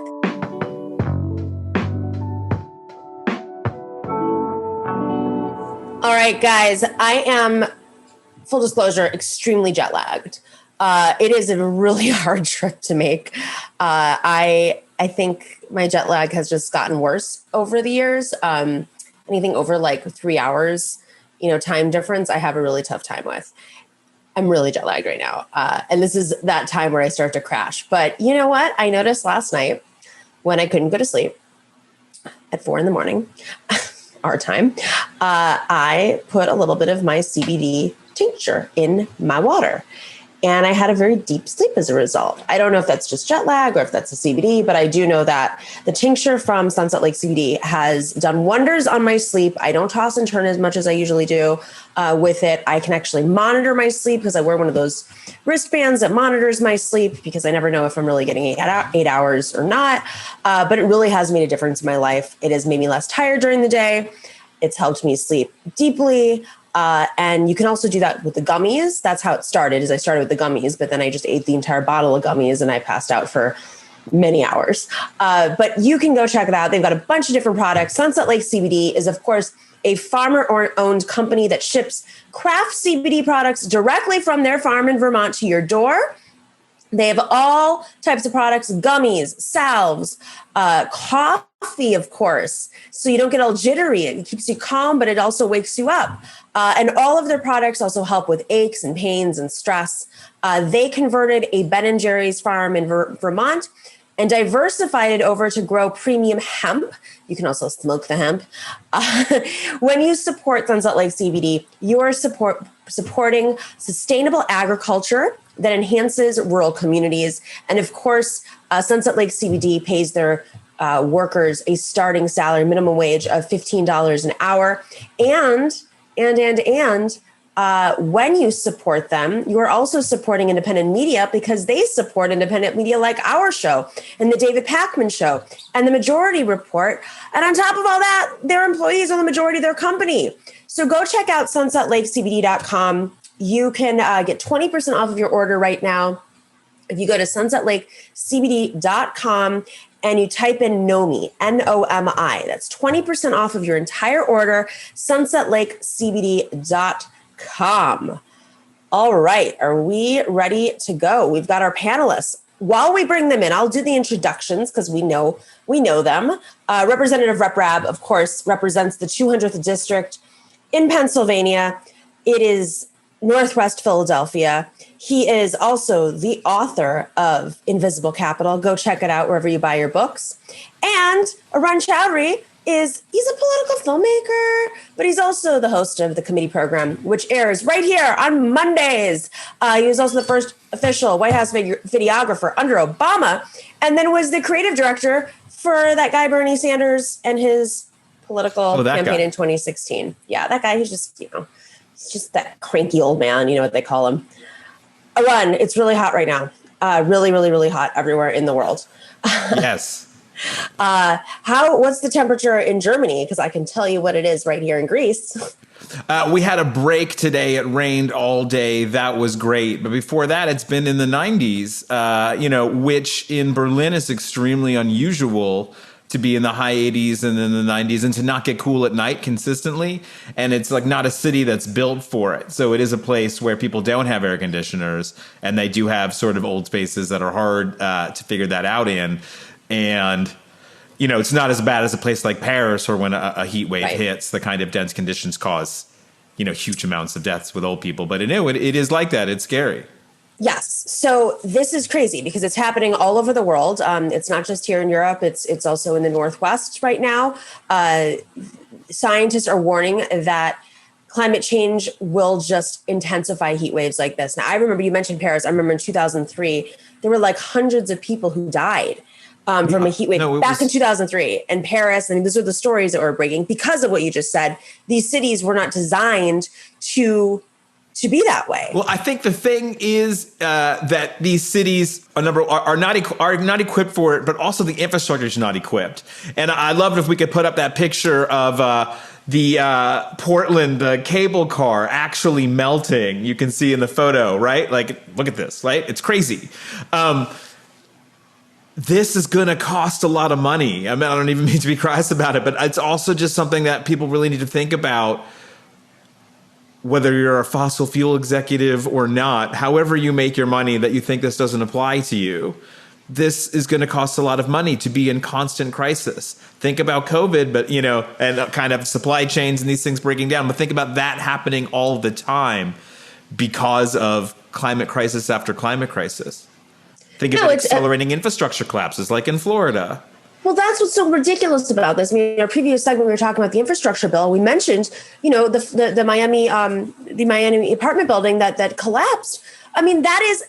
All right, guys. I am, full disclosure, extremely jet lagged. It is a really hard trip to make. I think my jet lag has just gotten worse over the years. Anything over like 3 hours, time difference, I have a really tough time with. I'm really jet lagged right now. And this is that time where I start to crash. But you know what? I noticed last night when I couldn't go to sleep at 4 a.m, our time, I put a little bit of my CBD tincture in my water. And I had a very deep sleep as a result. I don't know if that's just jet lag or if that's a CBD, but I do know that the tincture from Sunset Lake CBD has done wonders on my sleep. I don't toss and turn as much as I usually do with it. I can actually monitor my sleep because I wear one of those wristbands that monitors my sleep because I never know if I'm really getting 8 hours or not. But it really has made a difference in my life. It has made me less tired during the day. It's helped me sleep deeply. And you can also do that with the gummies. That's how it started, is I started with the gummies, but then I just ate the entire bottle of gummies and I passed out for many hours. But you can go check it out. They've got a bunch of different products. Sunset Lake CBD is, of course, a farmer-owned company that ships craft CBD products directly from their farm in Vermont to your door. They have all types of products, gummies, salves, coffee, of course, so you don't get all jittery. It keeps you calm, but it also wakes you up. And all of their products also help with aches and pains and stress. They converted a Ben & Jerry's farm in Vermont and diversified it over to grow premium hemp. You can also smoke the hemp. When you support Sunset Lake CBD, you are supporting sustainable agriculture that enhances rural communities. And of course, Sunset Lake CBD pays their workers a starting salary minimum wage of $15 an hour. And when you support them, you are also supporting independent media because they support independent media like our show and the David Pakman Show and the Majority Report. And on top of all that, their employees are the majority of their company. So go check out sunsetlakecbd.com. You can get 20% off of your order right now. If you go to sunsetlakecbd.com and you type in NOMI, N-O-M-I, that's 20% off of your entire order, sunsetlakecbd.com. All right, are we ready to go? We've got our panelists. While we bring them in, I'll do the introductions because we know them. Representative Rep Rabb, of course, represents the 200th district in Pennsylvania. It is Northwest Philadelphia. He is also the author of Invisible Capital. Go check it out wherever you buy your books. And Arun Chaudhary he's a political filmmaker, but he's also the host of the committee program, which airs right here on Mondays. He was also the first official White House videographer under Obama, and then was the creative director for that guy, Bernie Sanders, and his political campaign in 2016. Yeah, that guy, he's just, he's just that cranky old man, you know what they call him. Arun, it's really hot right now. Really, really, really hot everywhere in the world. Yes. What's the temperature in Germany? Because I can tell you what it is right here in Greece. We had a break today. It rained all day. That was great. But before that, it's been in the 90s, which in Berlin is extremely unusual to be in the high 80s and in the 90s and to not get cool at night consistently. And it's like not a city that's built for it. So it is a place where people don't have air conditioners and they do have sort of old spaces that are hard to figure that out in. And, it's not as bad as a place like Paris or when a heat wave hits, the kind of dense conditions cause, huge amounts of deaths with old people. But it is like that. It's scary. Yes. So this is crazy because it's happening all over the world. It's not just here in Europe. It's also in the Northwest right now. Scientists are warning that climate change will just intensify heat waves like this. Now, I remember you mentioned Paris. I remember in 2003, there were like hundreds of people who died from a heat wave back in 2003 in Paris. And these are the stories that we're breaking because of what you just said. These cities were not designed to to be that way. Well, I think the thing is that these cities are not equipped for it, but also the infrastructure is not equipped. And I love if we could put up that picture of the Portland cable car actually melting. You can see in the photo, right? Like, look at this, right? It's crazy. This is going to cost a lot of money. I mean, I don't even mean to be crass about it, but it's also just something that people really need to think about. Whether you're a fossil fuel executive or not, however you make your money, that you think this doesn't apply to you, this is going to cost a lot of money to be in constant crisis. Think about COVID, but and kind of supply chains and these things breaking down. But think about that happening all the time because of climate crisis after climate crisis. Think about accelerating infrastructure collapses like in Florida. Well, that's what's so ridiculous about this. I mean, in our previous segment, we were talking about the infrastructure bill. We mentioned, the Miami apartment building that collapsed. I mean, that is,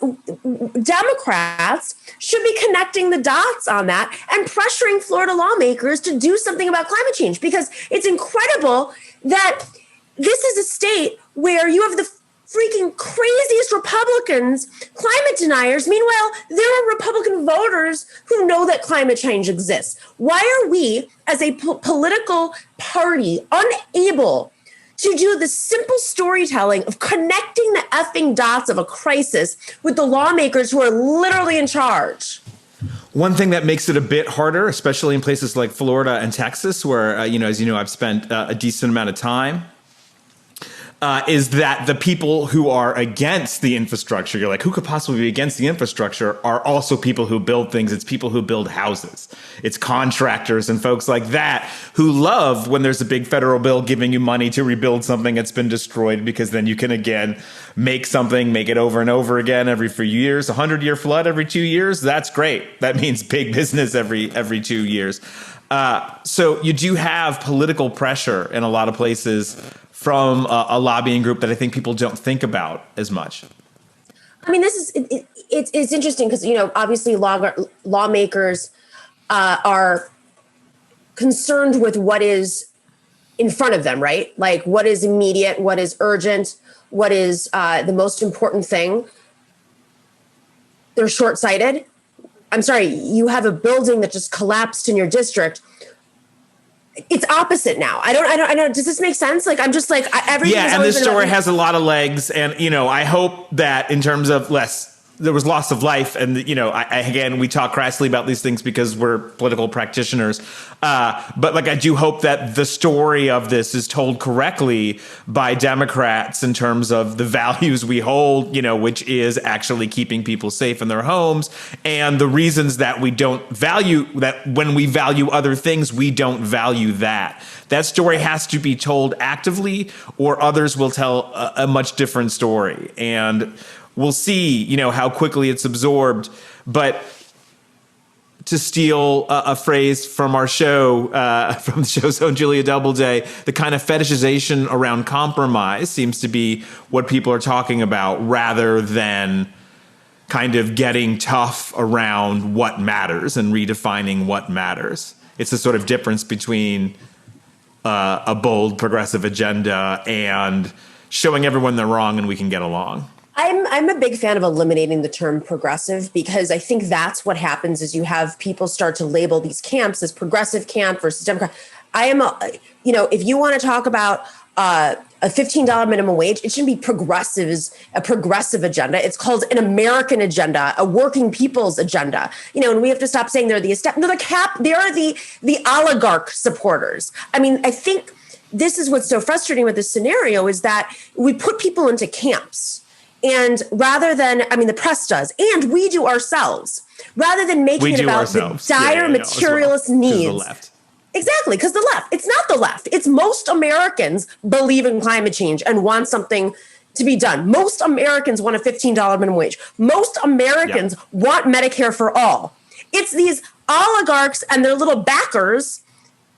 Democrats should be connecting the dots on that and pressuring Florida lawmakers to do something about climate change, because it's incredible that this is a state where you have the freaking craziest Republicans, climate deniers. Meanwhile, there are Republican voters who know that climate change exists. Why are we, as a political party, unable to do the simple storytelling of connecting the effing dots of a crisis with the lawmakers who are literally in charge? One thing that makes it a bit harder, especially in places like Florida and Texas, where, as you know, I've spent a decent amount of time, is that the people who are against the infrastructure, you're like, who could possibly be against the infrastructure, are also people who build things. It's people who build houses. It's contractors and folks like that who love when there's a big federal bill giving you money to rebuild something that's been destroyed, because then you can, again, make it over and over again every few years. 100-year flood every 2 years. That's great. That means big business every 2 years. So you do have political pressure in a lot of places from a lobbying group that I think people don't think about as much. I mean, it's interesting because, obviously lawmakers are concerned with what is in front of them, right? Like what is immediate, what is urgent, what is the most important thing. They're short-sighted. I'm sorry, you have a building that just collapsed in your district. It's opposite now. I don't. Does this make sense? Like, I'm just like, everything. Yeah, and this story has a lot of legs, and I hope that in terms of there was loss of life, and again, we talk crassly about these things because we're political practitioners. But I do hope that the story of this is told correctly by Democrats in terms of the values we hold, which is actually keeping people safe in their homes, and the reasons that we don't value that. When we value other things, we don't value that. That story has to be told actively, or others will tell a much different story. And we'll see, how quickly it's absorbed. But to steal a phrase from our show, from the show's own Julia Doubleday, the kind of fetishization around compromise seems to be what people are talking about, rather than kind of getting tough around what matters and redefining what matters. It's a sort of difference between a bold progressive agenda and showing everyone they're wrong and we can get along. I'm a big fan of eliminating the term progressive, because I think that's what happens is you have people start to label these camps as progressive camp versus Democrat. If you want to talk about a $15 minimum wage, it shouldn't be a progressive agenda. It's called an American agenda, a working people's agenda. And we have to stop saying they're the they are the oligarch supporters. I mean, I think this is what's so frustrating with this scenario is that we put people into camps. And rather than, the press does, and we do ourselves, rather than making it about the dire materialist needs. The left. Exactly, because the left. It's not the left. It's most Americans believe in climate change and want something to be done. Most Americans want a $15 minimum wage. Most Americans want Medicare for all. It's these oligarchs and their little backers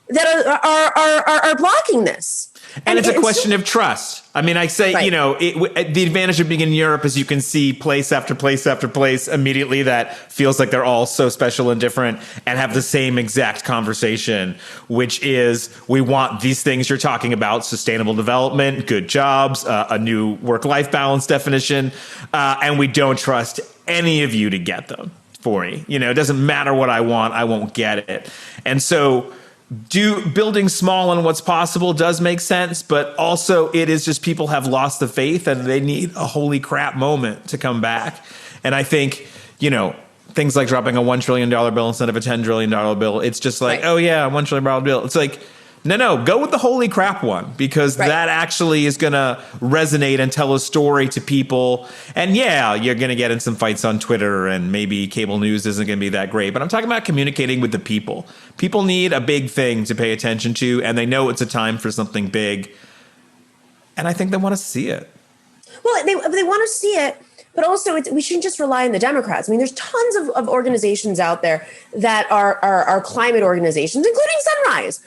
that are blocking this. And it's a question of trust. I mean, I say, right. The advantage of being in Europe is you can see place after place after place immediately that feels like they're all so special and different and have the same exact conversation, which is we want these things you're talking about: sustainable development, good jobs, a new work-life balance definition, and we don't trust any of you to get them for me. It doesn't matter what I want, I won't get it. And so building small on what's possible does make sense, but also it is just people have lost the faith and they need a holy crap moment to come back. And I think, things like dropping a $1 trillion bill instead of a $10 trillion bill, it's just like, oh yeah, $1 trillion bill. It's like, no, go with the holy crap one, because that actually is going to resonate and tell a story to people. And yeah, you're going to get in some fights on Twitter and maybe cable news isn't going to be that great. But I'm talking about communicating with the people. People need a big thing to pay attention to, and they know it's a time for something big. And I think they want to see it. Well, they want to see it. But also, we shouldn't just rely on the Democrats. I mean, there's tons of organizations out there that are climate organizations, including Sunrise.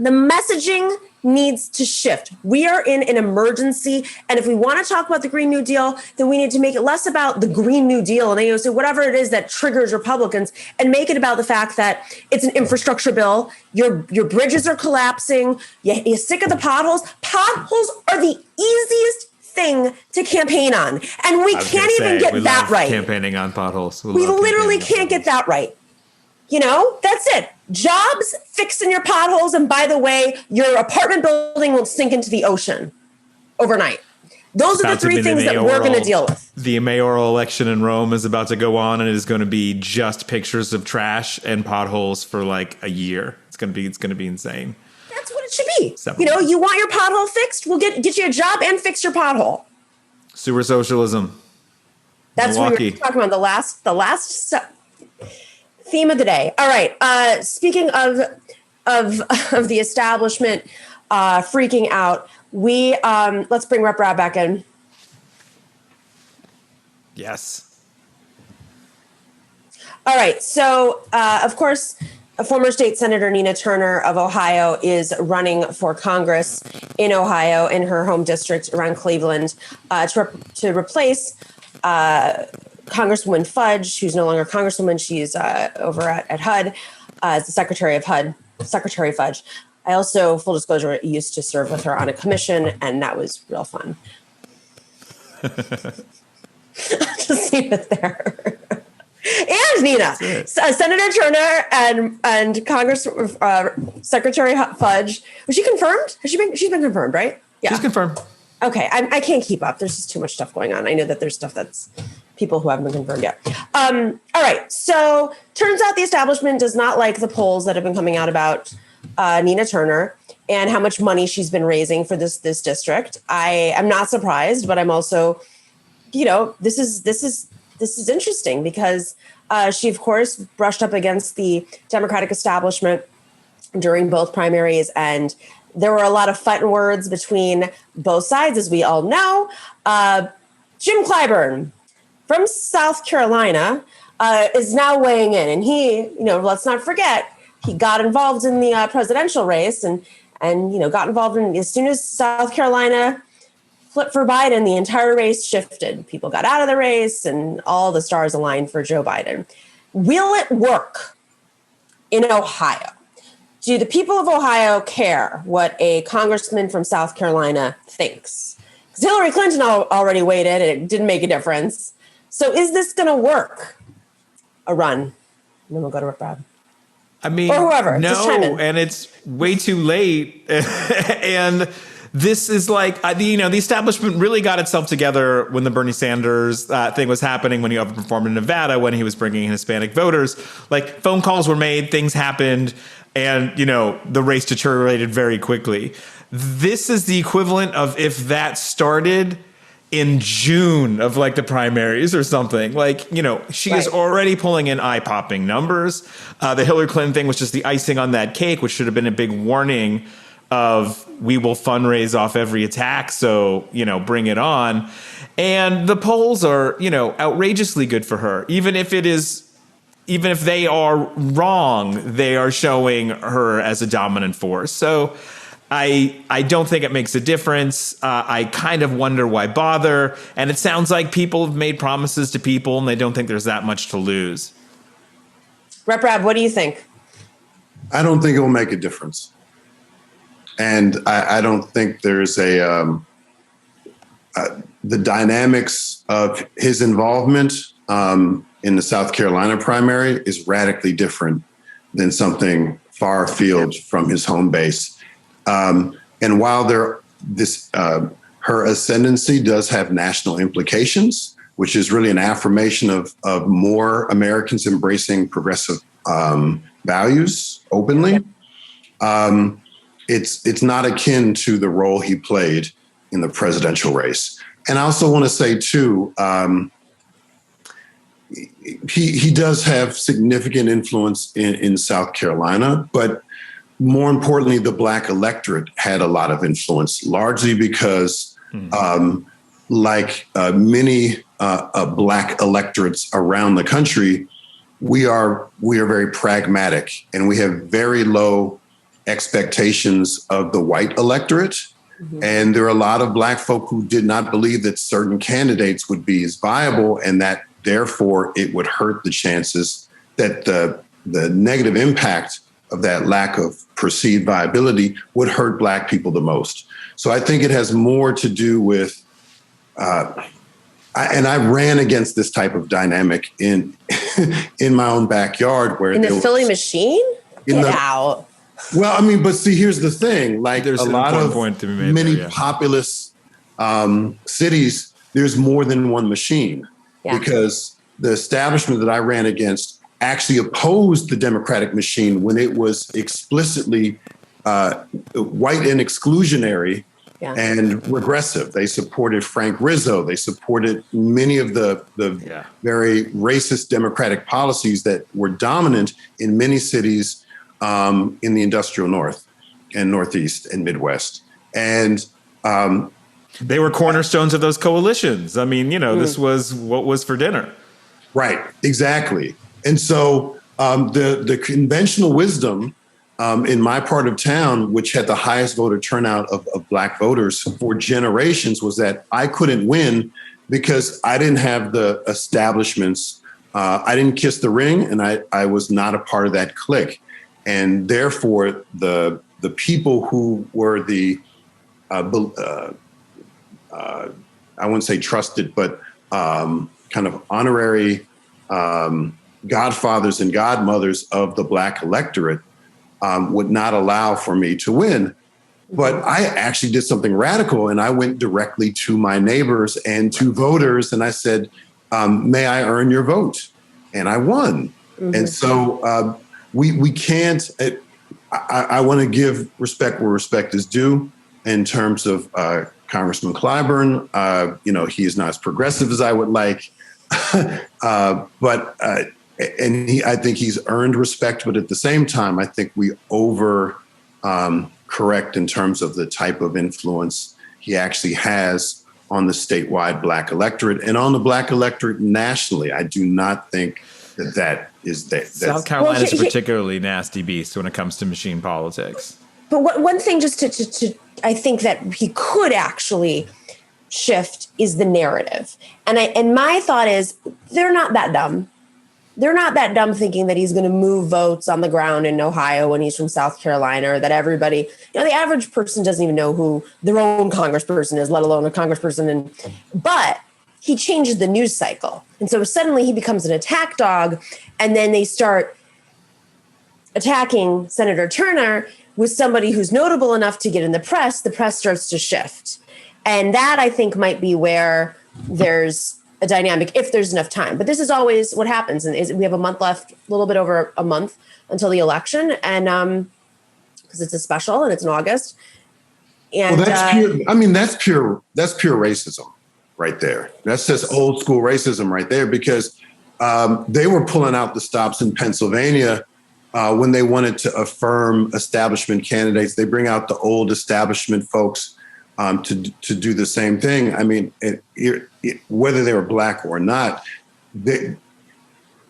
The messaging needs to shift. We are in an emergency. And if we want to talk about the Green New Deal, then we need to make it less about the Green New Deal and so whatever it is that triggers Republicans, and make it about the fact that it's an infrastructure bill. Your bridges are collapsing. You're sick of the potholes. Potholes are the easiest thing to campaign on. And we can't even get that right. Campaigning on potholes. We literally can't get that right. That's it. Jobs, fixing your potholes, and by the way, your apartment building will sink into the ocean overnight. Those are the three things that we're going to deal with. The mayoral election in Rome is about to go on, and it is going to be just pictures of trash and potholes for like a year. It's going to be insane. That's what it should be. You want your pothole fixed? We'll get you a job and fix your pothole. Sewer socialism. That's what we were talking about. The last theme of the day. All right. Speaking of the establishment freaking out, we let's bring Rabb back in. Yes. All right. So, of course, a former state senator, Nina Turner of Ohio, is running for Congress in Ohio in her home district around Cleveland to replace Congresswoman Fudge, who's no longer Congresswoman. She's over at HUD as the Secretary of HUD, Secretary Fudge. I also, full disclosure, used to serve with her on a commission, and that was real fun. Just leave it there. And Nina, Senator Turner and Congress Secretary Fudge. Was she confirmed? She's been confirmed, right? Yeah, she's confirmed. Okay, I can't keep up. There's just too much stuff going on. I know that there's stuff that's people who haven't been confirmed yet. All right, so turns out the establishment does not like the polls that have been coming out about Nina Turner and how much money she's been raising for this district. I am not surprised, but I'm also, this is interesting because she, of course, brushed up against the Democratic establishment during both primaries, and there were a lot of fighting words between both sides, as we all know. Jim Clyburn from South Carolina is now weighing in, and he, let's not forget, he got involved in the presidential race and got involved in, as soon as South Carolina flipped for Biden, the entire race shifted. People got out of the race and all the stars aligned for Joe Biden. Will it work in Ohio? Do the people of Ohio care what a congressman from South Carolina thinks? Because Hillary Clinton already weighed in and it didn't make a difference. So is this going to work? A run. And then we'll go to Rabb. I mean, or whoever. No, just chime in. And it's way too late. And this is like, the establishment really got itself together when the Bernie Sanders thing was happening, when he overperformed in Nevada, when he was bringing in Hispanic voters. Like, phone calls were made, things happened, and, the race deteriorated very quickly. This is the equivalent of if that started in June of like the primaries or something. Like, she is already pulling in eye-popping numbers. The Hillary Clinton thing was just the icing on that cake, which should have been a big warning of, we will fundraise off every attack, so, bring it on. And the polls are, outrageously good for her, even if it is even if they are wrong, they are showing her as a dominant force. So I don't think it makes a difference. I kind of wonder why bother. And it sounds like people have made promises to people and they don't think there's that much to lose. Rabb, what do you think? I don't think it will make a difference. And I don't think there's the dynamics of his involvement in the South Carolina primary is radically different than something far afield from his home base. And while her ascendancy does have national implications, which is really an affirmation of more Americans embracing progressive values openly, it's not akin to the role he played in the presidential race. And I also want to say, too, he does have significant influence in South Carolina, but more importantly, the Black electorate had a lot of influence, largely because, like many Black electorates around the country, we are very pragmatic, and we have very low expectations of the white electorate. Mm-hmm. And there are a lot of Black folk who did not believe that certain candidates would be as viable, and that therefore it would hurt the chances that the negative impact of that lack of perceived viability would hurt Black people the most. So I think it has more to do with, and I ran against this type of dynamic in my own backyard, where in the Philly machine. Get out. Well, I mean, but see, here's the thing: like there's a lot of many populous cities, there's more than one machine, because the establishment that I ran against actually opposed the Democratic machine when it was explicitly white and exclusionary and regressive. They supported Frank Rizzo. They supported many of the very racist Democratic policies that were dominant in many cities in the industrial North and Northeast and Midwest. And they were cornerstones of those coalitions. I mean, this was what was for dinner. Right, exactly. And so the conventional wisdom in my part of town, which had the highest voter turnout of Black voters for generations, was that I couldn't win because I didn't have the establishments. I didn't kiss the ring, and I was not a part of that clique. And therefore, the people who were the, I wouldn't say trusted, but kind of honorary godfathers and godmothers of the Black electorate would not allow for me to win. But I actually did something radical, and I went directly to my neighbors and to voters, and I said, may I earn your vote? And I won. Mm-hmm. And so we can't, I want to give respect where respect is due in terms of Congressman Clyburn. He is not as progressive as I would like, but I think he's earned respect. But at the same time, I think we correct in terms of the type of influence he actually has on the statewide Black electorate and on the Black electorate nationally. I do not think that is that. South Carolina is a particularly nasty beast when it comes to machine politics. But one thing just to I think that he could actually shift is the narrative. And my thought is they're not that dumb. They're not that dumb thinking that he's going to move votes on the ground in Ohio when he's from South Carolina, or that everybody, the average person doesn't even know who their own congressperson is, let alone a congressperson. But he changes the news cycle. And so suddenly he becomes an attack dog, and then they start attacking Senator Turner with somebody who's notable enough to get in the press starts to shift. And that, I think, might be where there's a dynamic if there's enough time. But this is always what happens. And we have a month left, a little bit over a month until the election. And because it's a special and it's in August. And that's pure racism right there. That's just old school racism right there, because they were pulling out the stops in Pennsylvania when they wanted to affirm establishment candidates. They bring out the old establishment folks to do the same thing. I mean, whether they were Black or not,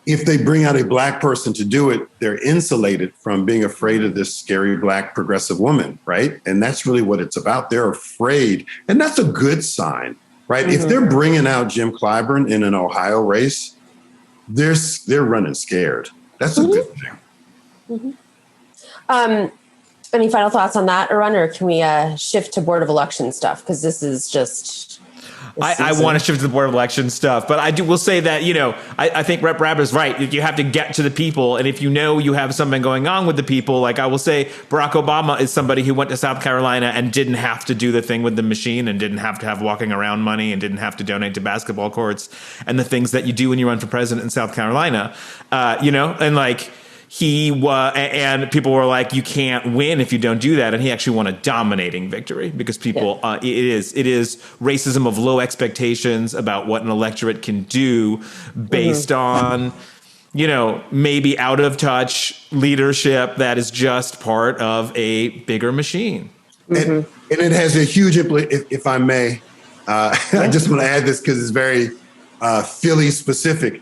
if they bring out a black person to do it, they're insulated from being afraid of this scary black progressive woman, right? And that's really what it's about. They're afraid, and that's a good sign, right? Mm-hmm. If they're bringing out Jim Clyburn in an Ohio race, they're running scared. That's a good thing. Mm-hmm. Any final thoughts on that, Arun, or can we shift to Board of Election stuff? Because this is just... I want to shift to the Board of Election stuff, but I will say that, I think Rep. Rabb is right. You have to get to the people. And if you know you have something going on with the people, like I will say Barack Obama is somebody who went to South Carolina and didn't have to do the thing with the machine and didn't have to have walking around money and didn't have to donate to basketball courts and the things that you do when you run for president in South Carolina, and like, and people were like, you can't win if you don't do that. And he actually won a dominating victory because people, it is racism of low expectations about what an electorate can do based on, maybe out of touch leadership that is just part of a bigger machine. And it has a huge, if I may, I just want to add this because it's very Philly specific.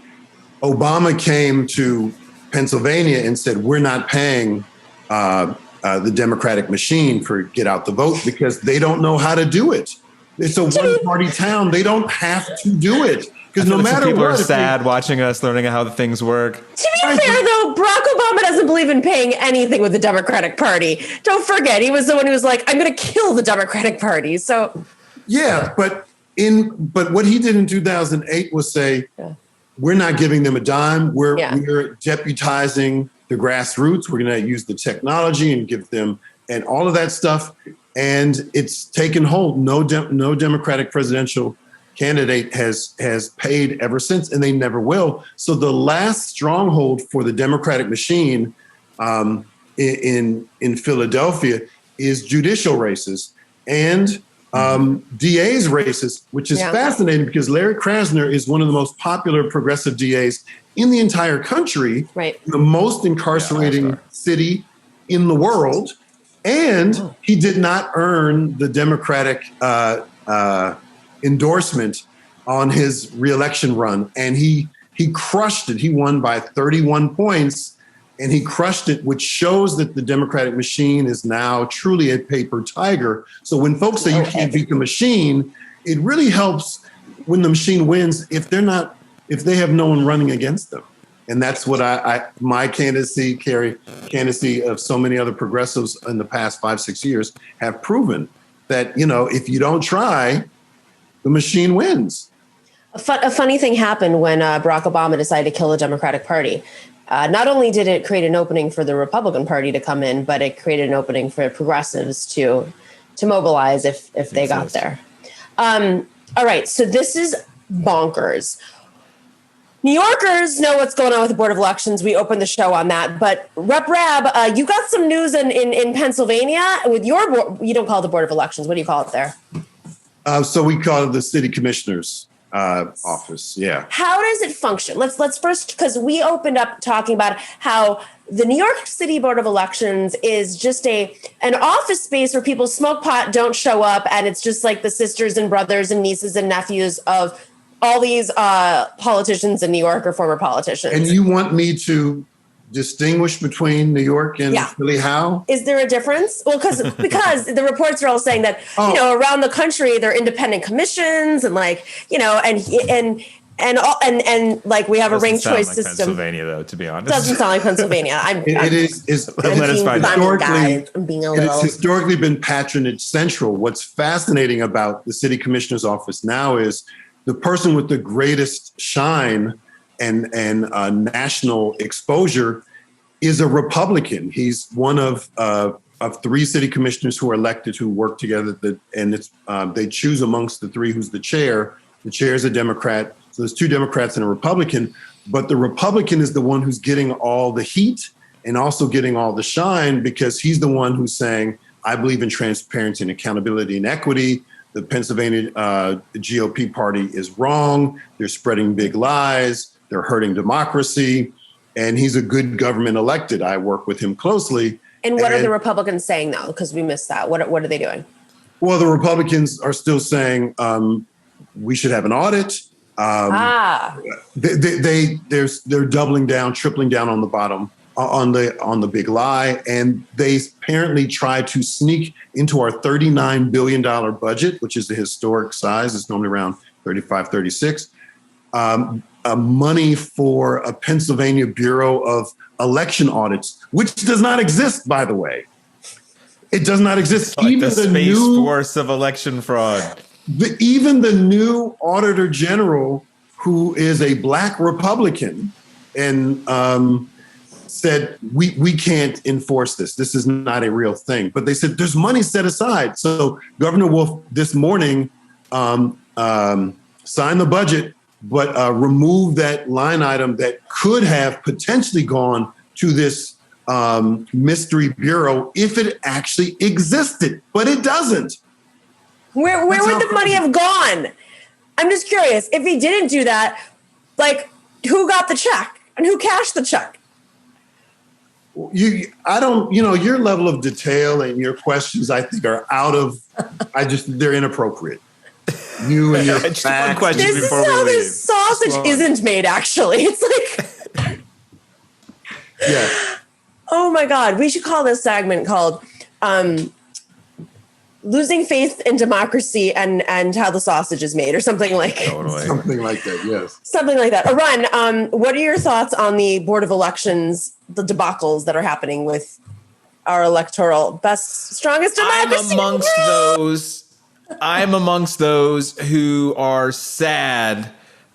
Obama came to Pennsylvania and said, we're not paying the Democratic machine for get out the vote because they don't know how to do it. It's a one-party town. They don't have to do it. Because no matter people what, are sad watching us learning how the things work. To be fair, though, Barack Obama doesn't believe in paying anything with the Democratic Party. Don't forget, he was the one who was like, I'm going to kill the Democratic Party. So, yeah, but what he did in 2008 was say, we're not giving them a dime. We're deputizing the grassroots. We're going to use the technology and give them and all of that stuff. And it's taken hold. No Democratic presidential candidate has paid ever since, and they never will. So the last stronghold for the Democratic machine in Philadelphia is judicial races and DA's races, which is fascinating because Larry Krasner is one of the most popular progressive DAs in the entire country, the most incarcerating city in the world. And he did not earn the Democratic endorsement on his reelection run. And he crushed it. He won by 31 points. And he crushed it, which shows that the Democratic machine is now truly a paper tiger. So when folks say you can't beat the machine, it really helps when the machine wins if they have no one running against them. And that's what my candidacy, candidacy of so many other progressives in the past 5-6 years have proven that, if you don't try, the machine wins. A funny thing happened when Barack Obama decided to kill the Democratic Party. Not only did it create an opening for the Republican Party to come in, but it created an opening for progressives to mobilize if they got there. All right, so this is bonkers. New Yorkers know what's going on with the Board of Elections. We opened the show on that. But Rep. Rabb, you got some news in Pennsylvania with your board. You don't call it the Board of Elections. What do you call it there? So we call it the city commissioner's office. Yeah. How does it function? Let's first, because we opened up talking about how the New York City Board of Elections is just an office space where people smoke pot, don't show up, and it's just like the sisters and brothers and nieces and nephews of all these politicians in New York or former politicians. And you want me to distinguish between New York and Philly? How? Is there a difference? Well, because the reports are all saying that, around the country, there are independent commissions and and like we have a ranked choice system. Pennsylvania, though, to be honest. Doesn't sound like Pennsylvania. It's historically been patronage central. What's fascinating about the city commissioner's office now is the person with the greatest shine and national exposure is a Republican. He's one of 3 city commissioners who are elected who work together. They choose amongst the 3 who's the chair. The chair is a Democrat. So there's 2 Democrats and a Republican. But the Republican is the one who's getting all the heat and also getting all the shine because he's the one who's saying, I believe in transparency and accountability and equity. The Pennsylvania GOP party is wrong. They're spreading big lies. They're hurting democracy. And he's a good government elected. I work with him closely. And what are the Republicans saying, though? Because we missed that. What are they doing? Well, the Republicans are still saying we should have an audit. They're doubling down, tripling down on the bottom, on the big lie, and they apparently try to sneak into our $39 billion budget, which is the historic size. It's normally around 35, 36. Money for a Pennsylvania Bureau of Election Audits, which does not exist, by the way. It does not exist. Like even the Space Force of election fraud. Even the new Auditor General, who is a Black Republican, and said, we can't enforce this. This is not a real thing. But they said there's money set aside. So Governor Wolf this morning signed the budget, but removed that line item that could have potentially gone to this mystery bureau if it actually existed. But it doesn't. Where would the money have gone? I'm just curious. If he didn't do that, like, who got the check and who cashed the check? Your level of detail and your questions, I think, are they're inappropriate. You and your just one question this before is how we leave. this sausage isn't made, actually. It's like, yeah. Oh my God. We should call this segment called Losing Faith in Democracy and How the Sausage is Made, or something like Something like that, yes. Something like that. Arun, what are your thoughts on the Board of Elections, the debacles that are happening with our electoral strongest democracy? I'm amongst those who are sad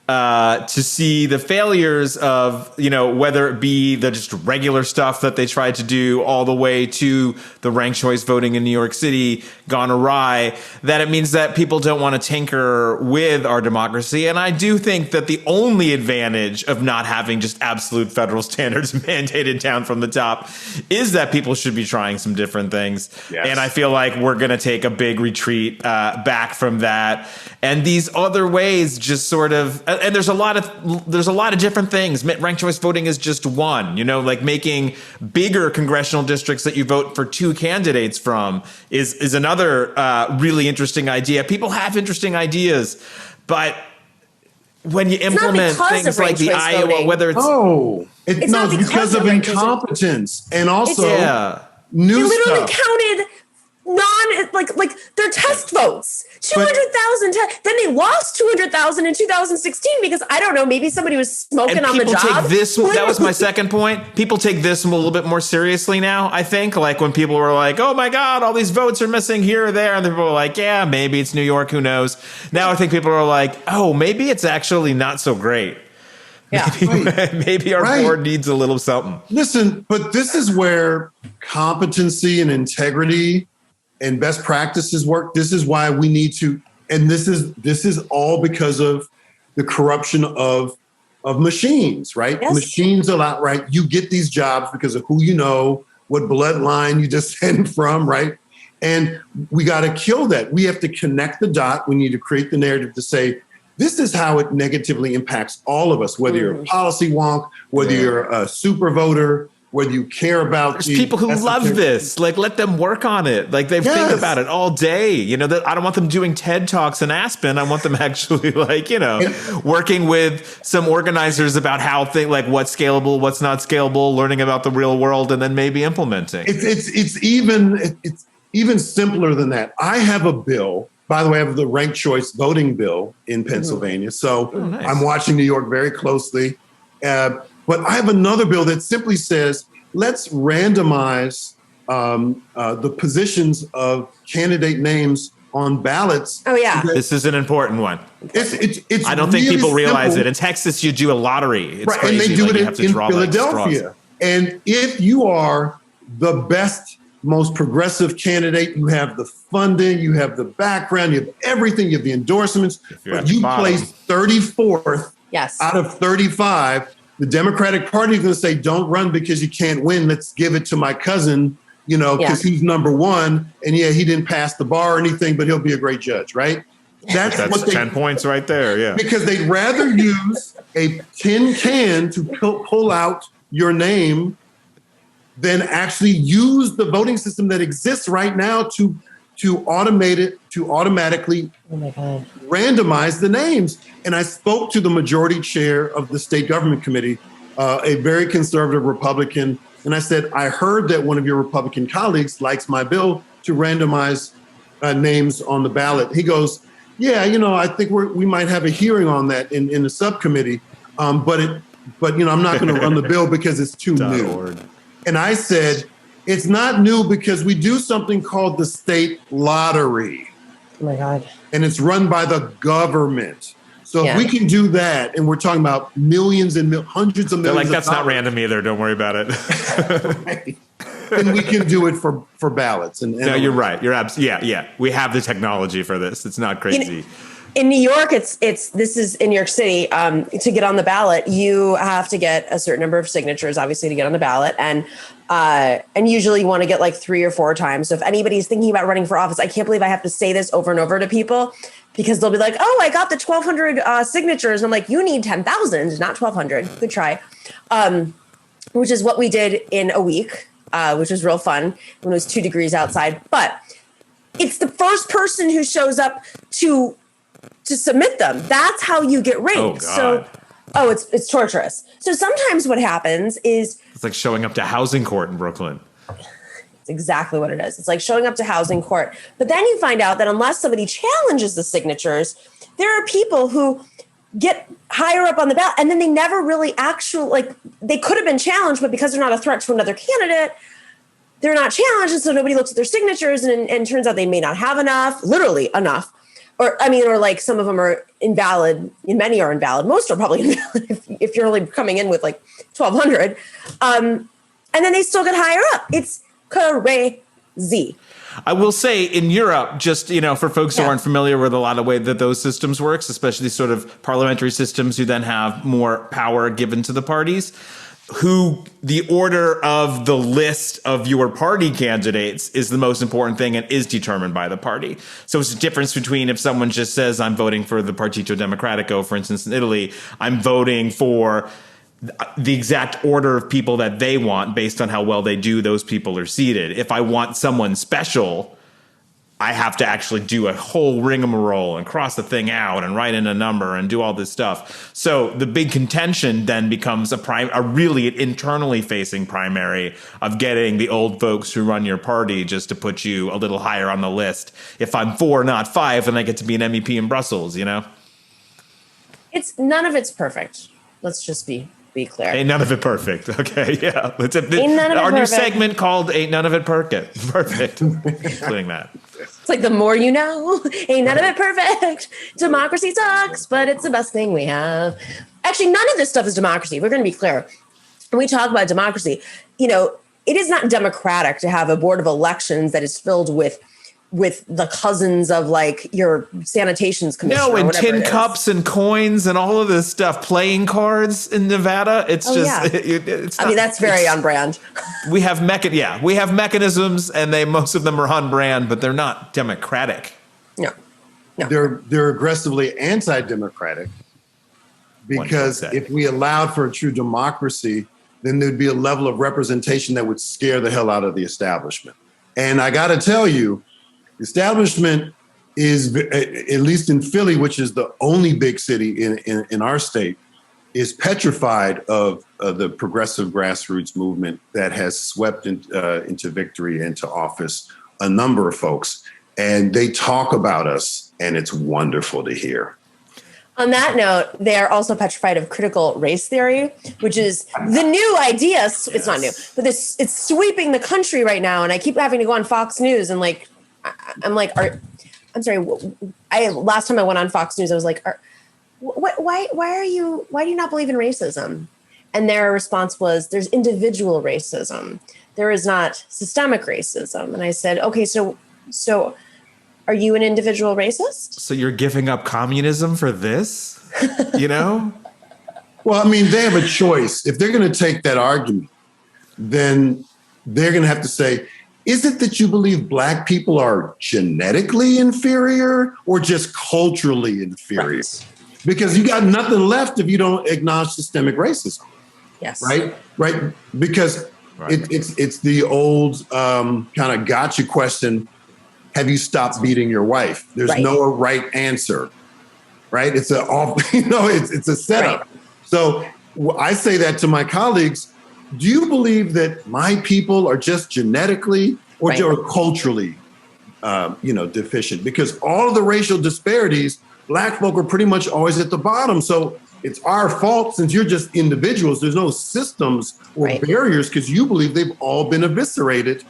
to see the failures of, whether it be the just regular stuff that they tried to do all the way to the ranked choice voting in New York City gone awry, that it means that people don't want to tinker with our democracy. And I do think that the only advantage of not having just absolute federal standards mandated down from the top is that people should be trying some different things. Yes. And I feel like we're going to take a big retreat back from that. And these other ways just sort of, and there's a lot of different things. Ranked choice voting is just one, like making bigger congressional districts that you vote for two candidates from is another really interesting idea. People have interesting ideas, but when you implement things like the Iowa, voting. Whether it's it's because of incompetence and also new they literally stuff. counted like their test votes. 200,000. Then they lost 200,000 in 2016 because I don't know, maybe somebody was smoking on the job. That was my second point. People take this a little bit more seriously now, I think. Like when people were like, oh my God, all these votes are missing here or there. And people were like, yeah, maybe it's New York, who knows? Now I think people are like, oh, maybe it's actually not so great. Yeah. Maybe our board needs a little something. Listen, but this is where competency and integrity and best practices work. This is why we need to, and this is all because of the corruption of machines, right? Yes. Machines are not right. You get these jobs because of who you know, what bloodline you descend from, right? And we got to kill that. We have to connect the dot. We need to create the narrative to say, this is how it negatively impacts all of us, whether you're a policy wonk, whether you're a super voter, whether you care about There's people who love this. Like, let them work on it. Like, they think about it all day. I don't want them doing TED Talks in Aspen. I want them actually, working with some organizers about how what's scalable, what's not scalable, learning about the real world, and then maybe implementing. It's even simpler than that. I have a bill. By the way, I have the ranked choice voting bill in Pennsylvania. So nice. I'm watching New York very closely. But I have another bill that simply says, let's randomize the positions of candidate names on ballots. Oh, yeah. This is an important one. It's I don't think people realize it. In Texas, you do a lottery. It's crazy. And they do it in Philadelphia. And if you are the best, most progressive candidate, you have the funding, you have the background, you have everything, you have the endorsements, but you place 34th out of 35, the Democratic Party is going to say, don't run because you can't win. Let's give it to my cousin, because he's number one. And he didn't pass the bar or anything, but he'll be a great judge, right? That's 10 points right there, yeah. Because they'd rather use a tin can to pull out your name than actually use the voting system that exists right now to to automatically randomize the names. And I spoke to the majority chair of the state government committee, a very conservative Republican. And I said, I heard that one of your Republican colleagues likes my bill to randomize names on the ballot. He goes, yeah, I think we might have a hearing on that in the subcommittee. But I'm not going to run the bill because it's too new. And I said, it's not new because we do something called the state lottery. Oh my God. And it's run by the government. So if we can do that, and we're talking about millions and hundreds of millions. They're like, that's not random either. Don't worry about it. Right. And we can do it for ballots. And no, you're right. You're absolutely, yeah. We have the technology for this. It's not crazy. In New York, this is in New York City. To get on the ballot, you have to get a certain number of signatures, obviously, to get on the ballot, and usually you want to get like 3 or 4 times. So if anybody's thinking about running for office, I can't believe I have to say this over and over to people because they'll be like, "Oh, I got the 1,200 signatures," and I'm like, "You need 10,000, not 1,200." Good try. Which is what we did in a week, which was real fun when it was 2 degrees outside. But it's the first person who shows up to submit them. That's how you get ranked. Oh, God. It's torturous. So sometimes what happens is it's like showing up to housing court in Brooklyn. It's exactly what it is. It's like showing up to housing court. But then you find out that unless somebody challenges the signatures, there are people who get higher up on the ballot and then they never really they could have been challenged, but because they're not a threat to another candidate, they're not challenged. And so nobody looks at their signatures and turns out they may not have enough, literally enough. Or like some of them are invalid. Many are invalid. Most are probably invalid if you're only coming in with like 1,200. And then they still get higher up. It's crazy. I will say in Europe, just, for folks who aren't familiar with a lot of way that those systems works, especially sort of parliamentary systems who then have more power given to the parties, who the order of the list of your party candidates is the most important thing and is determined by the party. So it's a difference between if someone just says, I'm voting for the Partito Democratico, for instance, in Italy, I'm voting for the exact order of people that they want based on how well they do, those people are seated. If I want someone special, I have to actually do a whole rigmarole and cross the thing out and write in a number and do all this stuff. So the big contention then becomes a really internally facing primary of getting the old folks who run your party just to put you a little higher on the list. If I'm 4, not 5, then I get to be an MEP in Brussels, It's none of it's perfect. Let's just be clear. Ain't none of it perfect. Okay, yeah. Our new segment called Ain't None of It Perfect. Perfect. Including that. It's like the more you know, ain't none of it perfect. Democracy sucks, but it's the best thing we have. Actually, none of this stuff is democracy. We're going to be clear. When we talk about democracy, it is not democratic to have a board of elections that is filled with the cousins of like your sanitations commissioner. No, and tin cups and coins and all of this stuff, playing cards in Nevada. It's that's very on brand. We have mechanisms, and most of them are on brand, but they're not democratic. No. They're aggressively anti-democratic because if we allowed for a true democracy, then there'd be a level of representation that would scare the hell out of the establishment. And I got to tell you, establishment is, at least in Philly, which is the only big city in our state, is petrified of the progressive grassroots movement that has swept into victory, into office, a number of folks. And they talk about us, and it's wonderful to hear. On that note, they are also petrified of critical race theory, which is the new idea. Yes. It's not new, but it's sweeping the country right now. And I keep having to go on Fox News and last time I went on Fox News, I was like, why do you not believe in racism? And their response was, there's individual racism. There is not systemic racism. And I said, okay, so are you an individual racist? So you're giving up communism for this, Well, I mean, they have a choice. If they're going to take that argument, then they're going to have to say, is it that you believe Black people are genetically inferior or just culturally inferior? Right. Because you got nothing left if you don't acknowledge systemic racism. Yes. Right. Because it's the old kind of gotcha question. have you stopped beating your wife? There's no right answer, right? It's it's a setup. Right. So I say that to my colleagues. Do you believe that my people are just genetically or culturally, deficient? Because all of the racial disparities, Black folk are pretty much always at the bottom. So it's our fault since you're just individuals. There's no systems or barriers because you believe they've all been eviscerated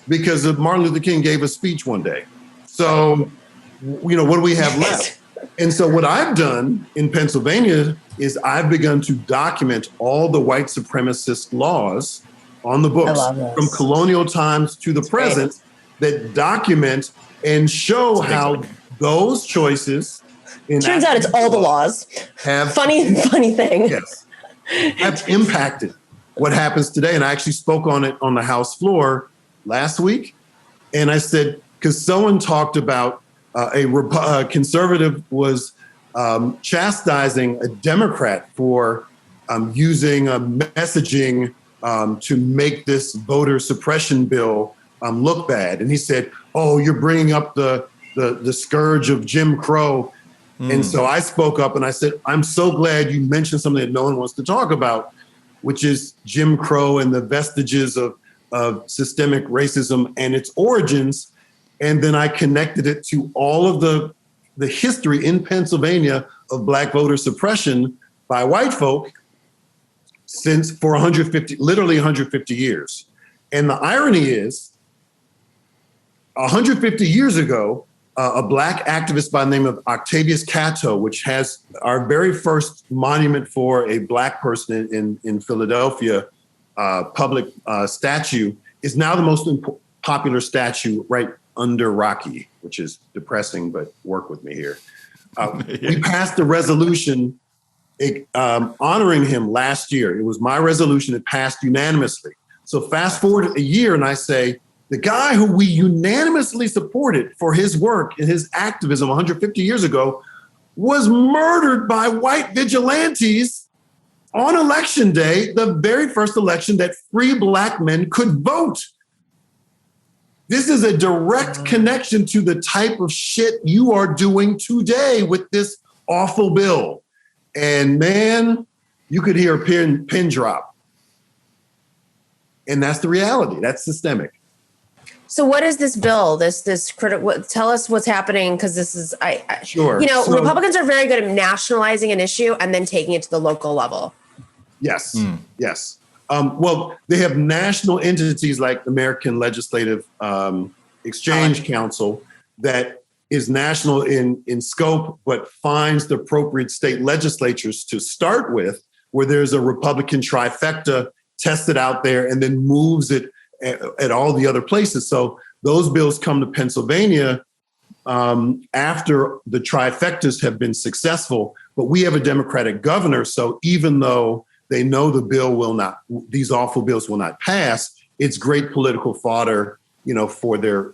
because of Martin Luther King gave a speech one day. So, what do we have left? And so what I've done in Pennsylvania is I've begun to document all the white supremacist laws on the books from colonial times to the present that document and show how those choices. Turns out it's all the laws. Funny thing. Yes. Have impacted what happens today. And I actually spoke on it on the House floor last week. And I said, because someone talked about a conservative was chastising a Democrat for using messaging to make this voter suppression bill look bad. And he said, oh, you're bringing up the scourge of Jim Crow. And so I spoke up and I said, I'm so glad you mentioned something that no one wants to talk about, which is Jim Crow and the vestiges of systemic racism and its origins. And then I connected it to all of the history in Pennsylvania of Black voter suppression by white folk for literally 150 years. And the irony is 150 years ago, a Black activist by the name of Octavius Catto, which has our very first monument for a Black person in Philadelphia, public statue, is now the most popular statue right under Rocky, which is depressing, but work with me here. We passed a resolution honoring him last year. It was my resolution. It passed unanimously. So fast forward a year and I say, the guy who we unanimously supported for his work and his activism 150 years ago was murdered by white vigilantes on election day, the very first election that free Black men could vote. This is a direct connection to the type of shit you are doing today with this awful bill. And man, you could hear a pin drop. And that's the reality. That's systemic. So what is this bill? This critical? Tell us what's happening, because this is sure. Republicans are very good at nationalizing an issue and then taking it to the local level. Yes, yes. Well, they have national entities like the American Legislative Exchange Council that is national in scope, but finds the appropriate state legislatures to start with, where there's a Republican trifecta tested out there and then moves it at all the other places. So those bills come to Pennsylvania after the trifectas have been successful, but we have a Democratic governor. So even though they know these awful bills will not pass, it's great political fodder, for their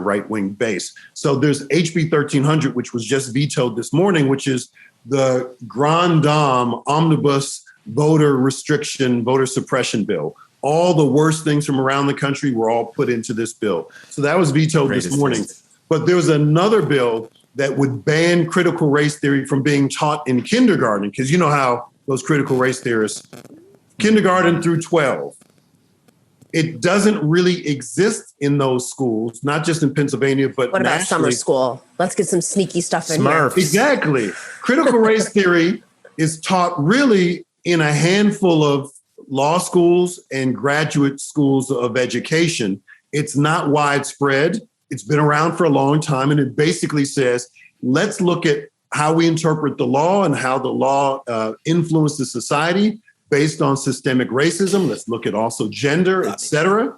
right-wing base. So there's HB 1300, which was just vetoed this morning, which is the Grand Dame Omnibus voter suppression bill. All the worst things from around the country were all put into this bill. So that was vetoed this morning. But there was another bill that would ban critical race theory from being taught in kindergarten, because you know how those critical race theorists, kindergarten through 12. It doesn't really exist in those schools, not just in Pennsylvania, but what about summer school? Let's get some sneaky stuff in Smurfs. here. Exactly. Critical race theory is taught really in a handful of law schools and graduate schools of education. It's not widespread. It's been around for a long time. And it basically says, let's look at how we interpret the law and how the law influences society based on systemic racism. Let's look at also gender, et cetera.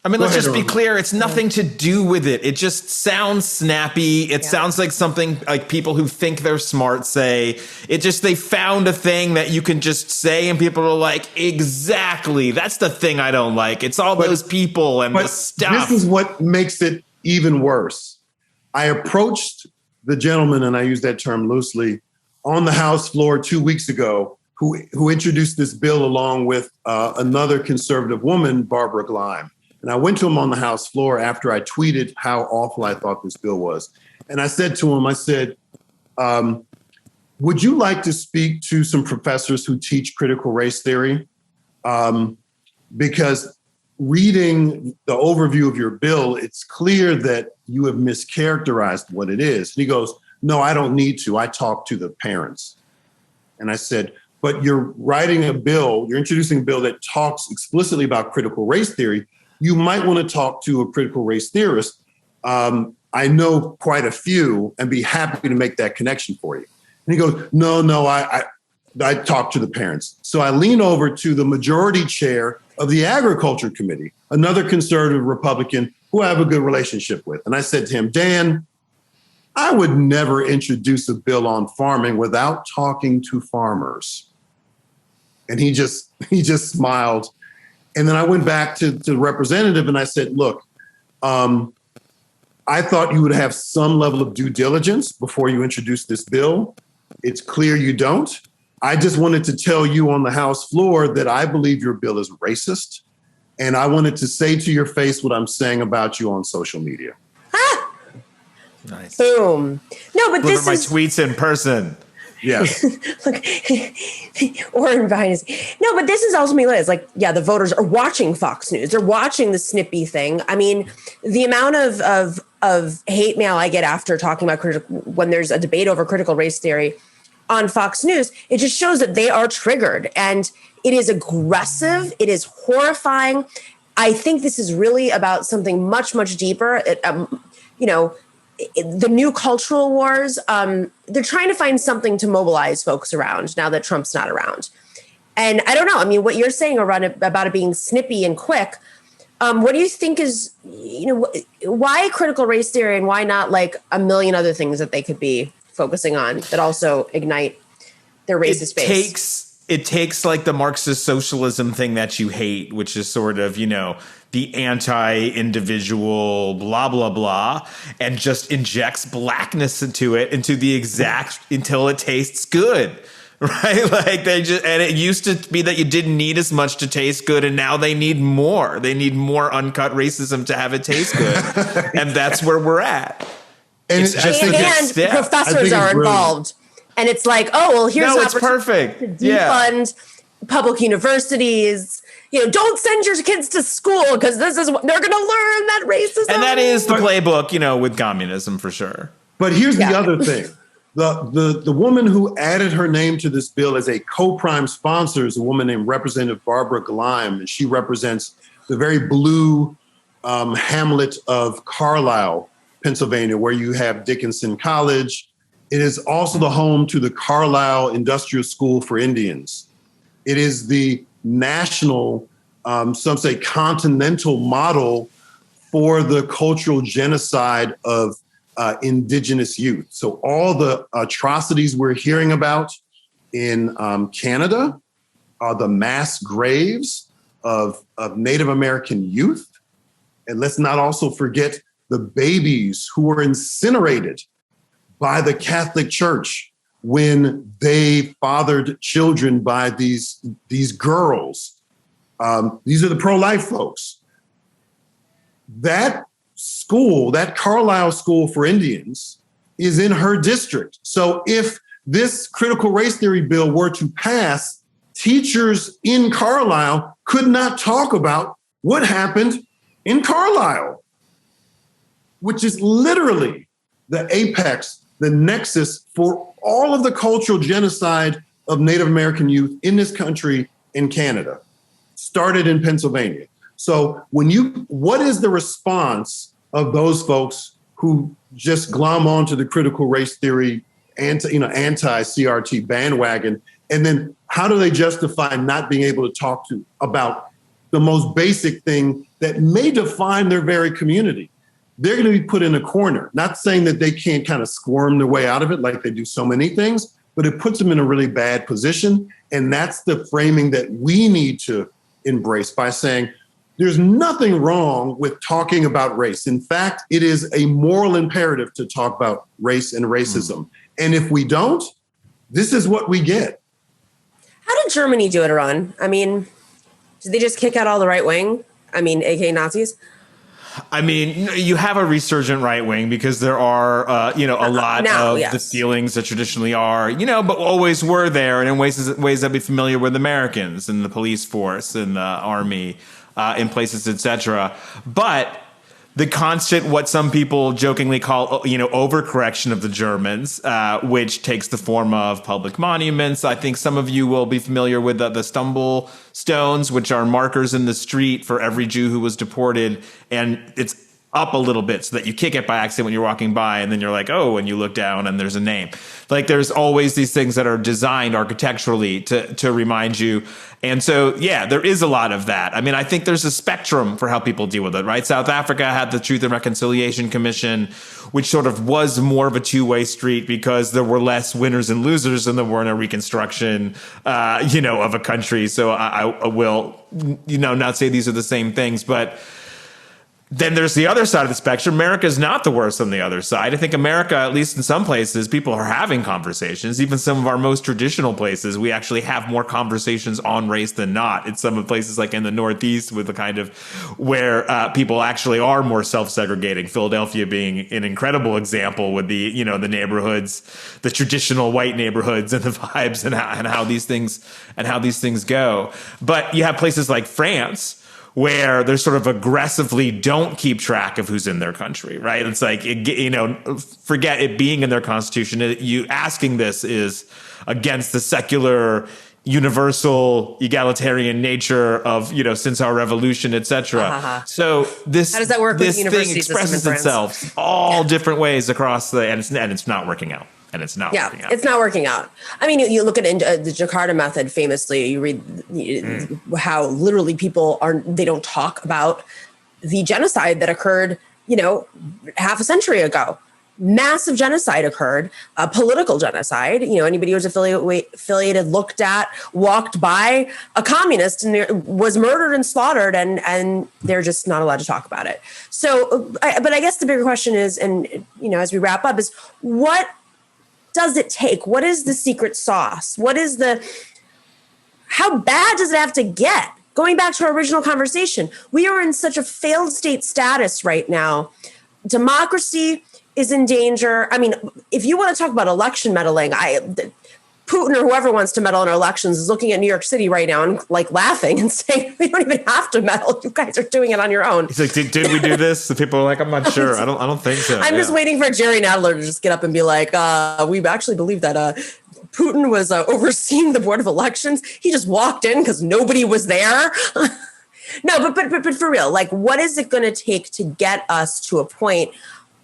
I mean, let's just be clear. It's nothing to do with it. It just sounds snappy. It sounds like something like people who think they're smart say. They found a thing that you can just say and people are like, exactly. That's the thing I don't like. It's all those people and the stuff. This is what makes it even worse. I approached the gentleman, and I use that term loosely, on the House floor 2 weeks ago, who introduced this bill along with another conservative woman, Barbara Gleim. And I went to him on the House floor after I tweeted how awful I thought this bill was. And I said to him, I said, would you like to speak to some professors who teach critical race theory? Because reading the overview of your bill, it's clear that you have mischaracterized what it is. And he goes, no, I don't need to. I talk to the parents. And I said, but you're writing a bill, you're introducing a bill that talks explicitly about critical race theory. You might want to talk to a critical race theorist. I know quite a few and be happy to make that connection for you. And he goes, no, I talk to the parents. So I lean over to the majority chair of the Agriculture Committee, another conservative Republican who I have a good relationship with. And I said to him, Dan, I would never introduce a bill on farming without talking to farmers. And he just smiled. And then I went back to the representative and I said, look, I thought you would have some level of due diligence before you introduced this bill. It's clear you don't. I just wanted to tell you on the House floor that I believe your bill is racist. And I wanted to say to your face what I'm saying about you on social media. Nice. Boom. No, but this is my tweets in person. Yes. Or behind his. No, but this is ultimately what it is. Like, yeah, the voters are watching Fox News. They're watching the snippy thing. I mean, the amount of hate mail I get after talking about when there's a debate over critical race theory on Fox News, it just shows that they are triggered. And it is aggressive. It is horrifying. I think this is really about something much, much deeper. The new cultural wars, they're trying to find something to mobilize folks around now that Trump's not around. And I don't know. I mean, what you're saying about it being snippy and quick, what do you think is, why critical race theory and why not like a million other things that they could be focusing on that also ignite their racist base? It takes like the Marxist socialism thing that you hate, which is sort of, the anti-individual blah, blah, blah, and just injects blackness into the exact until it tastes good. Right? Like and it used to be that you didn't need as much to taste good. And now they need more. They need more uncut racism to have it taste good. And that's where we're at. And professors are involved. And it's like, oh, well, here's it's perfect to defund public universities. Don't send your kids to school because this is what they're going to learn, that racism. And that is the playbook, with communism for sure. But here's the other thing. The woman who added her name to this bill as a co-prime sponsor is a woman named Representative Barbara Gleim, and she represents the very blue hamlet of Carlisle, Pennsylvania, where you have Dickinson College. It is also the home to the Carlisle Industrial School for Indians. It is the national, some say continental model for the cultural genocide of indigenous youth. So all the atrocities we're hearing about in Canada are the mass graves of Native American youth. And let's not also forget the babies who were incinerated by the Catholic Church when they fathered children by these girls. These are the pro-life folks. That school, that Carlisle School for Indians, is in her district. So if this critical race theory bill were to pass, teachers in Carlisle could not talk about what happened in Carlisle, which is literally the apex, the nexus for all of the cultural genocide of Native American youth in this country in Canada, started in Pennsylvania. So what is the response of those folks who just glom onto the critical race theory anti-CRT bandwagon? And then how do they justify not being able to talk about the most basic thing that may define their very community? They're going to be put in a corner, not saying that they can't kind of squirm their way out of it like they do so many things, but it puts them in a really bad position. And that's the framing that we need to embrace by saying there's nothing wrong with talking about race. In fact, it is a moral imperative to talk about race and racism. And if we don't, this is what we get. How did Germany do it, Arun? I mean, did they just kick out all the right wing? I mean, aka Nazis? I mean, you have a resurgent right wing because there are, a lot of the feelings that traditionally are, but always were there, and in ways that be familiar with Americans and the police force and the army in places, etc. But the constant, what some people jokingly call, overcorrection of the Germans, which takes the form of public monuments. I think some of you will be familiar with the stumble stones, which are markers in the street for every Jew who was deported. And it's up a little bit so that you kick it by accident when you're walking by, and then you're like, oh, and you look down and there's a name. Like, there's always these things that are designed architecturally to remind you. And so, yeah, there is a lot of that. I mean, I think there's a spectrum for how people deal with it, right? South Africa had the Truth and Reconciliation Commission, which sort of was more of a two-way street because there were less winners and losers than there were in a reconstruction, of a country. So I will, not say these are the same things, but then there's the other side of the spectrum. America is not the worst on the other side. I think America, at least in some places, people are having conversations. Even some of our most traditional places, we actually have more conversations on race than not. In some of the places like in the Northeast, with the kind of where people actually are more self-segregating. Philadelphia being an incredible example with the, the neighborhoods, the traditional white neighborhoods and the vibes and how these things go. But you have places like France, where they sort of aggressively don't keep track of who's in their country, right? It's like, forget it being in their constitution. You asking this is against the secular, universal, egalitarian nature of, since our revolution, etc. So this, how does that work? This thing expresses itself all different ways across and it's not working out. And it's not working out. It's not working out. I mean, you look at the Jakarta method famously, you read how literally they don't talk about the genocide that occurred, half a century ago. Massive genocide occurred, political genocide. Anybody who was affiliated, looked at, walked by a communist and was murdered and slaughtered, and they're just not allowed to talk about it. So, but I guess the bigger question is, and as we wrap up, is what does it take? What is the secret sauce? How bad does it have to get? Going back to our original conversation, we are in such a failed state status right now. Democracy is in danger. I mean, if you want to talk about election meddling, Putin or whoever wants to meddle in our elections is looking at New York City right now and like laughing and saying, we don't even have to meddle. You guys are doing it on your own. He's like, did we do this? The people are like, I'm not sure. I don't think so. I'm just waiting for Jerry Nadler to just get up and be like, we actually believe that Putin was overseeing the Board of Elections. He just walked in because nobody was there. No, but for real, like, what is it going to take to get us to a point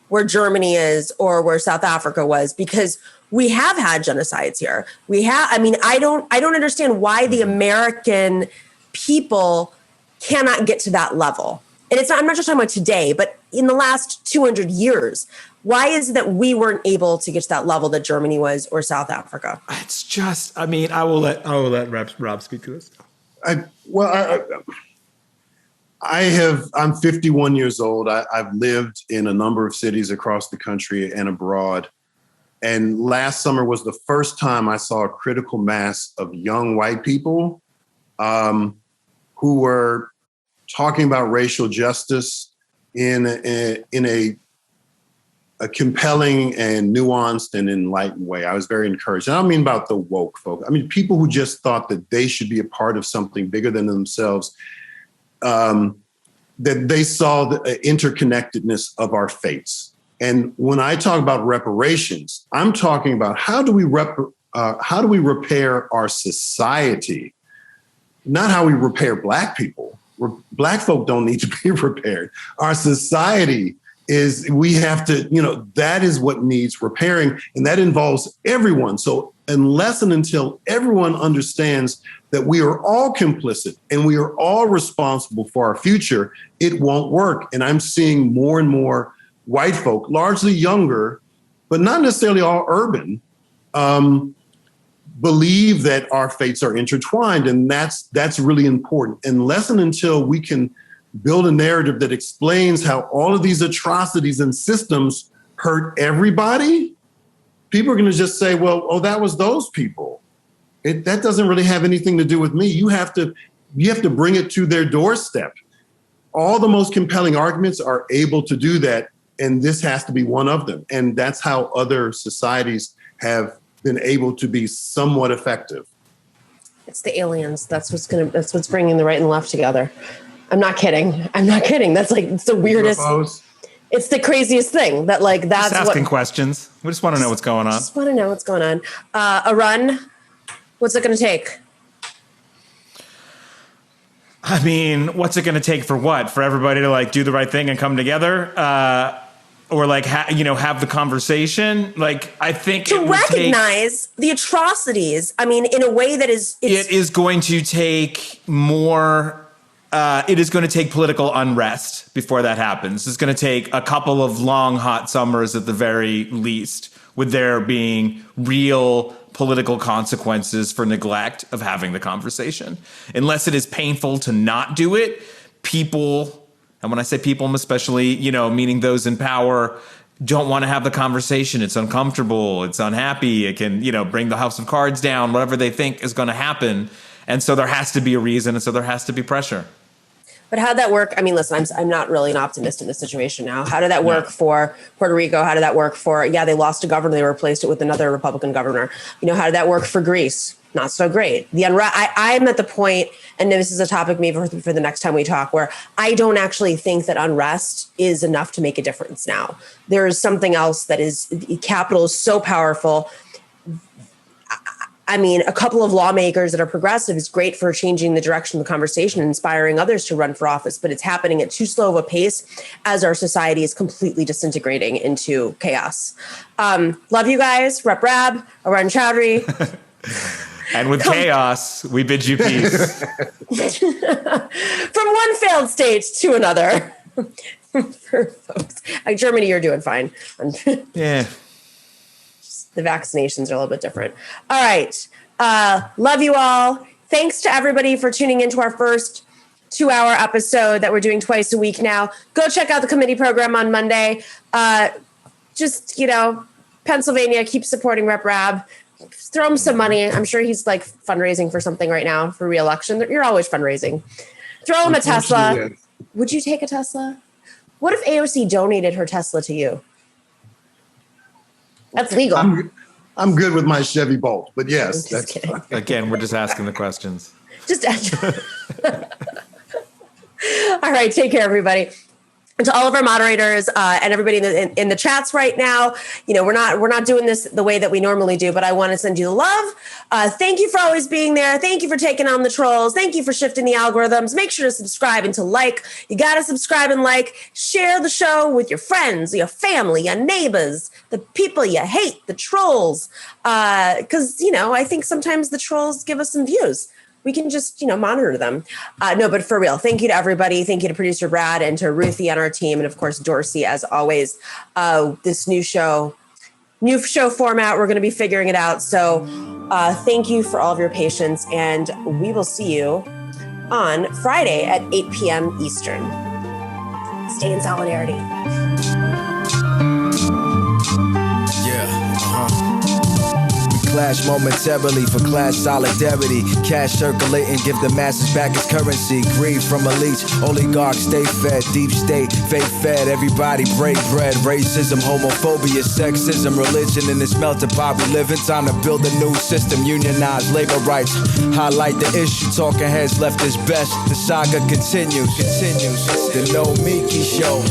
where Germany is or where South Africa was? Because we have had genocides here. I don't understand why the American people cannot get to that level. And I'm not just talking about today, but in the last 200 years, why is it that we weren't able to get to that level that Germany was or South Africa? It's just, I will let Rob speak to this. I'm 51 years old. I've lived in a number of cities across the country and abroad. And last summer was the first time I saw a critical mass of young white people who were talking about racial justice in a compelling and nuanced and enlightened way. I was very encouraged. And I don't mean about the woke folk. I mean, people who just thought that they should be a part of something bigger than themselves, that they saw the interconnectedness of our fates. And when I talk about reparations, I'm talking about how do we repair our society, not how we repair Black people. Black folk don't need to be repaired. Our society we have to, that is what needs repairing, and that involves everyone. So unless and until everyone understands that we are all complicit and we are all responsible for our future, it won't work. And I'm seeing more and more white folk, largely younger, but not necessarily all urban, believe that our fates are intertwined. And that's really important. Unless and until we can build a narrative that explains how all of these atrocities and systems hurt everybody, people are going to just say, well, that was those people. That doesn't really have anything to do with me. You have to bring it to their doorstep. all the most compelling arguments are able to do that. And this has to be one of them. And that's how other societies have been able to be somewhat effective. It's the aliens. That's what's bringing the right and the left together. I'm not kidding. That's like, it's the weirdest. UFOs. It's the craziest thing that like, that's just asking questions. We just want to know what's going on. Just want to know what's going on. Arun, what's it going to take? I mean, what's it going to take for what? For everybody to like do the right thing and come together? Or like, have the conversation? Like, I think to recognize the atrocities. I mean, in a way that is... It is going to take more... it is going to take political unrest before that happens. It's going to take a couple of long, hot summers at the very least, with there being real political consequences for neglect of having the conversation. Unless it is painful to not do it, people, and when I say people, especially, meaning those in power, don't want to have the conversation. It's uncomfortable. It's unhappy. It can, bring the house of cards down, whatever they think is going to happen. And so there has to be a reason. And so there has to be pressure. But how'd that work? I mean, listen, I'm not really an optimist in this situation now. How did that work for Puerto Rico? How did that work for, they lost a governor. They replaced it with another Republican governor. How did that work for Greece? Not so great. The unrest. I'm at the point, and this is a topic maybe for the next time we talk, where I don't actually think that unrest is enough to make a difference now. There is something else that is, capital is so powerful. I mean, a couple of lawmakers that are progressive is great for changing the direction of the conversation and inspiring others to run for office, but it's happening at too slow of a pace as our society is completely disintegrating into chaos. Love you guys. Rabb, Arun Chaudhary. And with chaos, we bid you peace. From one failed state to another. For folks. Like Germany, you're doing fine. Yeah. The vaccinations are a little bit different. All right. Love you all. Thanks to everybody for tuning into our first 2-hour episode that we're doing twice a week now. Go check out the committee program on Monday. Pennsylvania, keep supporting Rep. Rabb. Throw him some money. I'm sure he's like fundraising for something right now for re-election. You're always fundraising. Throw him a Tesla. Yeah. Would you take a Tesla? What if AOC donated her Tesla to you? That's legal. I'm good with my Chevy Bolt, but yes. That's fine. Again, we're just asking the questions. All right. Take care, everybody. And to all of our moderators and everybody in the chats right now, we're not doing this the way that we normally do, but I want to send you the love. Thank you for always being there. Thank you for taking on the trolls. Thank you for shifting the algorithms. Make sure to subscribe and to like. You got to subscribe and like. Share the show with your friends, your family, your neighbors, the people you hate, the trolls. Because, I think sometimes the trolls give us some views. We can just, monitor them. No, but for real, thank you to everybody. Thank you to producer Brad and to Ruthie on our team. And of course, Dorsey, as always. This new show format, we're going to be figuring it out. So thank you for all of your patience. And we will see you on Friday at 8 p.m. Eastern. Stay in solidarity. Clash momentarily for class solidarity. Cash circulating, give the masses back its currency. Greed from elites, oligarchs stay fed. Deep state, fake fed, everybody break bread. Racism, homophobia, sexism, religion in this melting pot we live in. Time to build a new system, unionize labor rights. Highlight the issue, talking heads left is best. The saga continues. The Nomiki Show.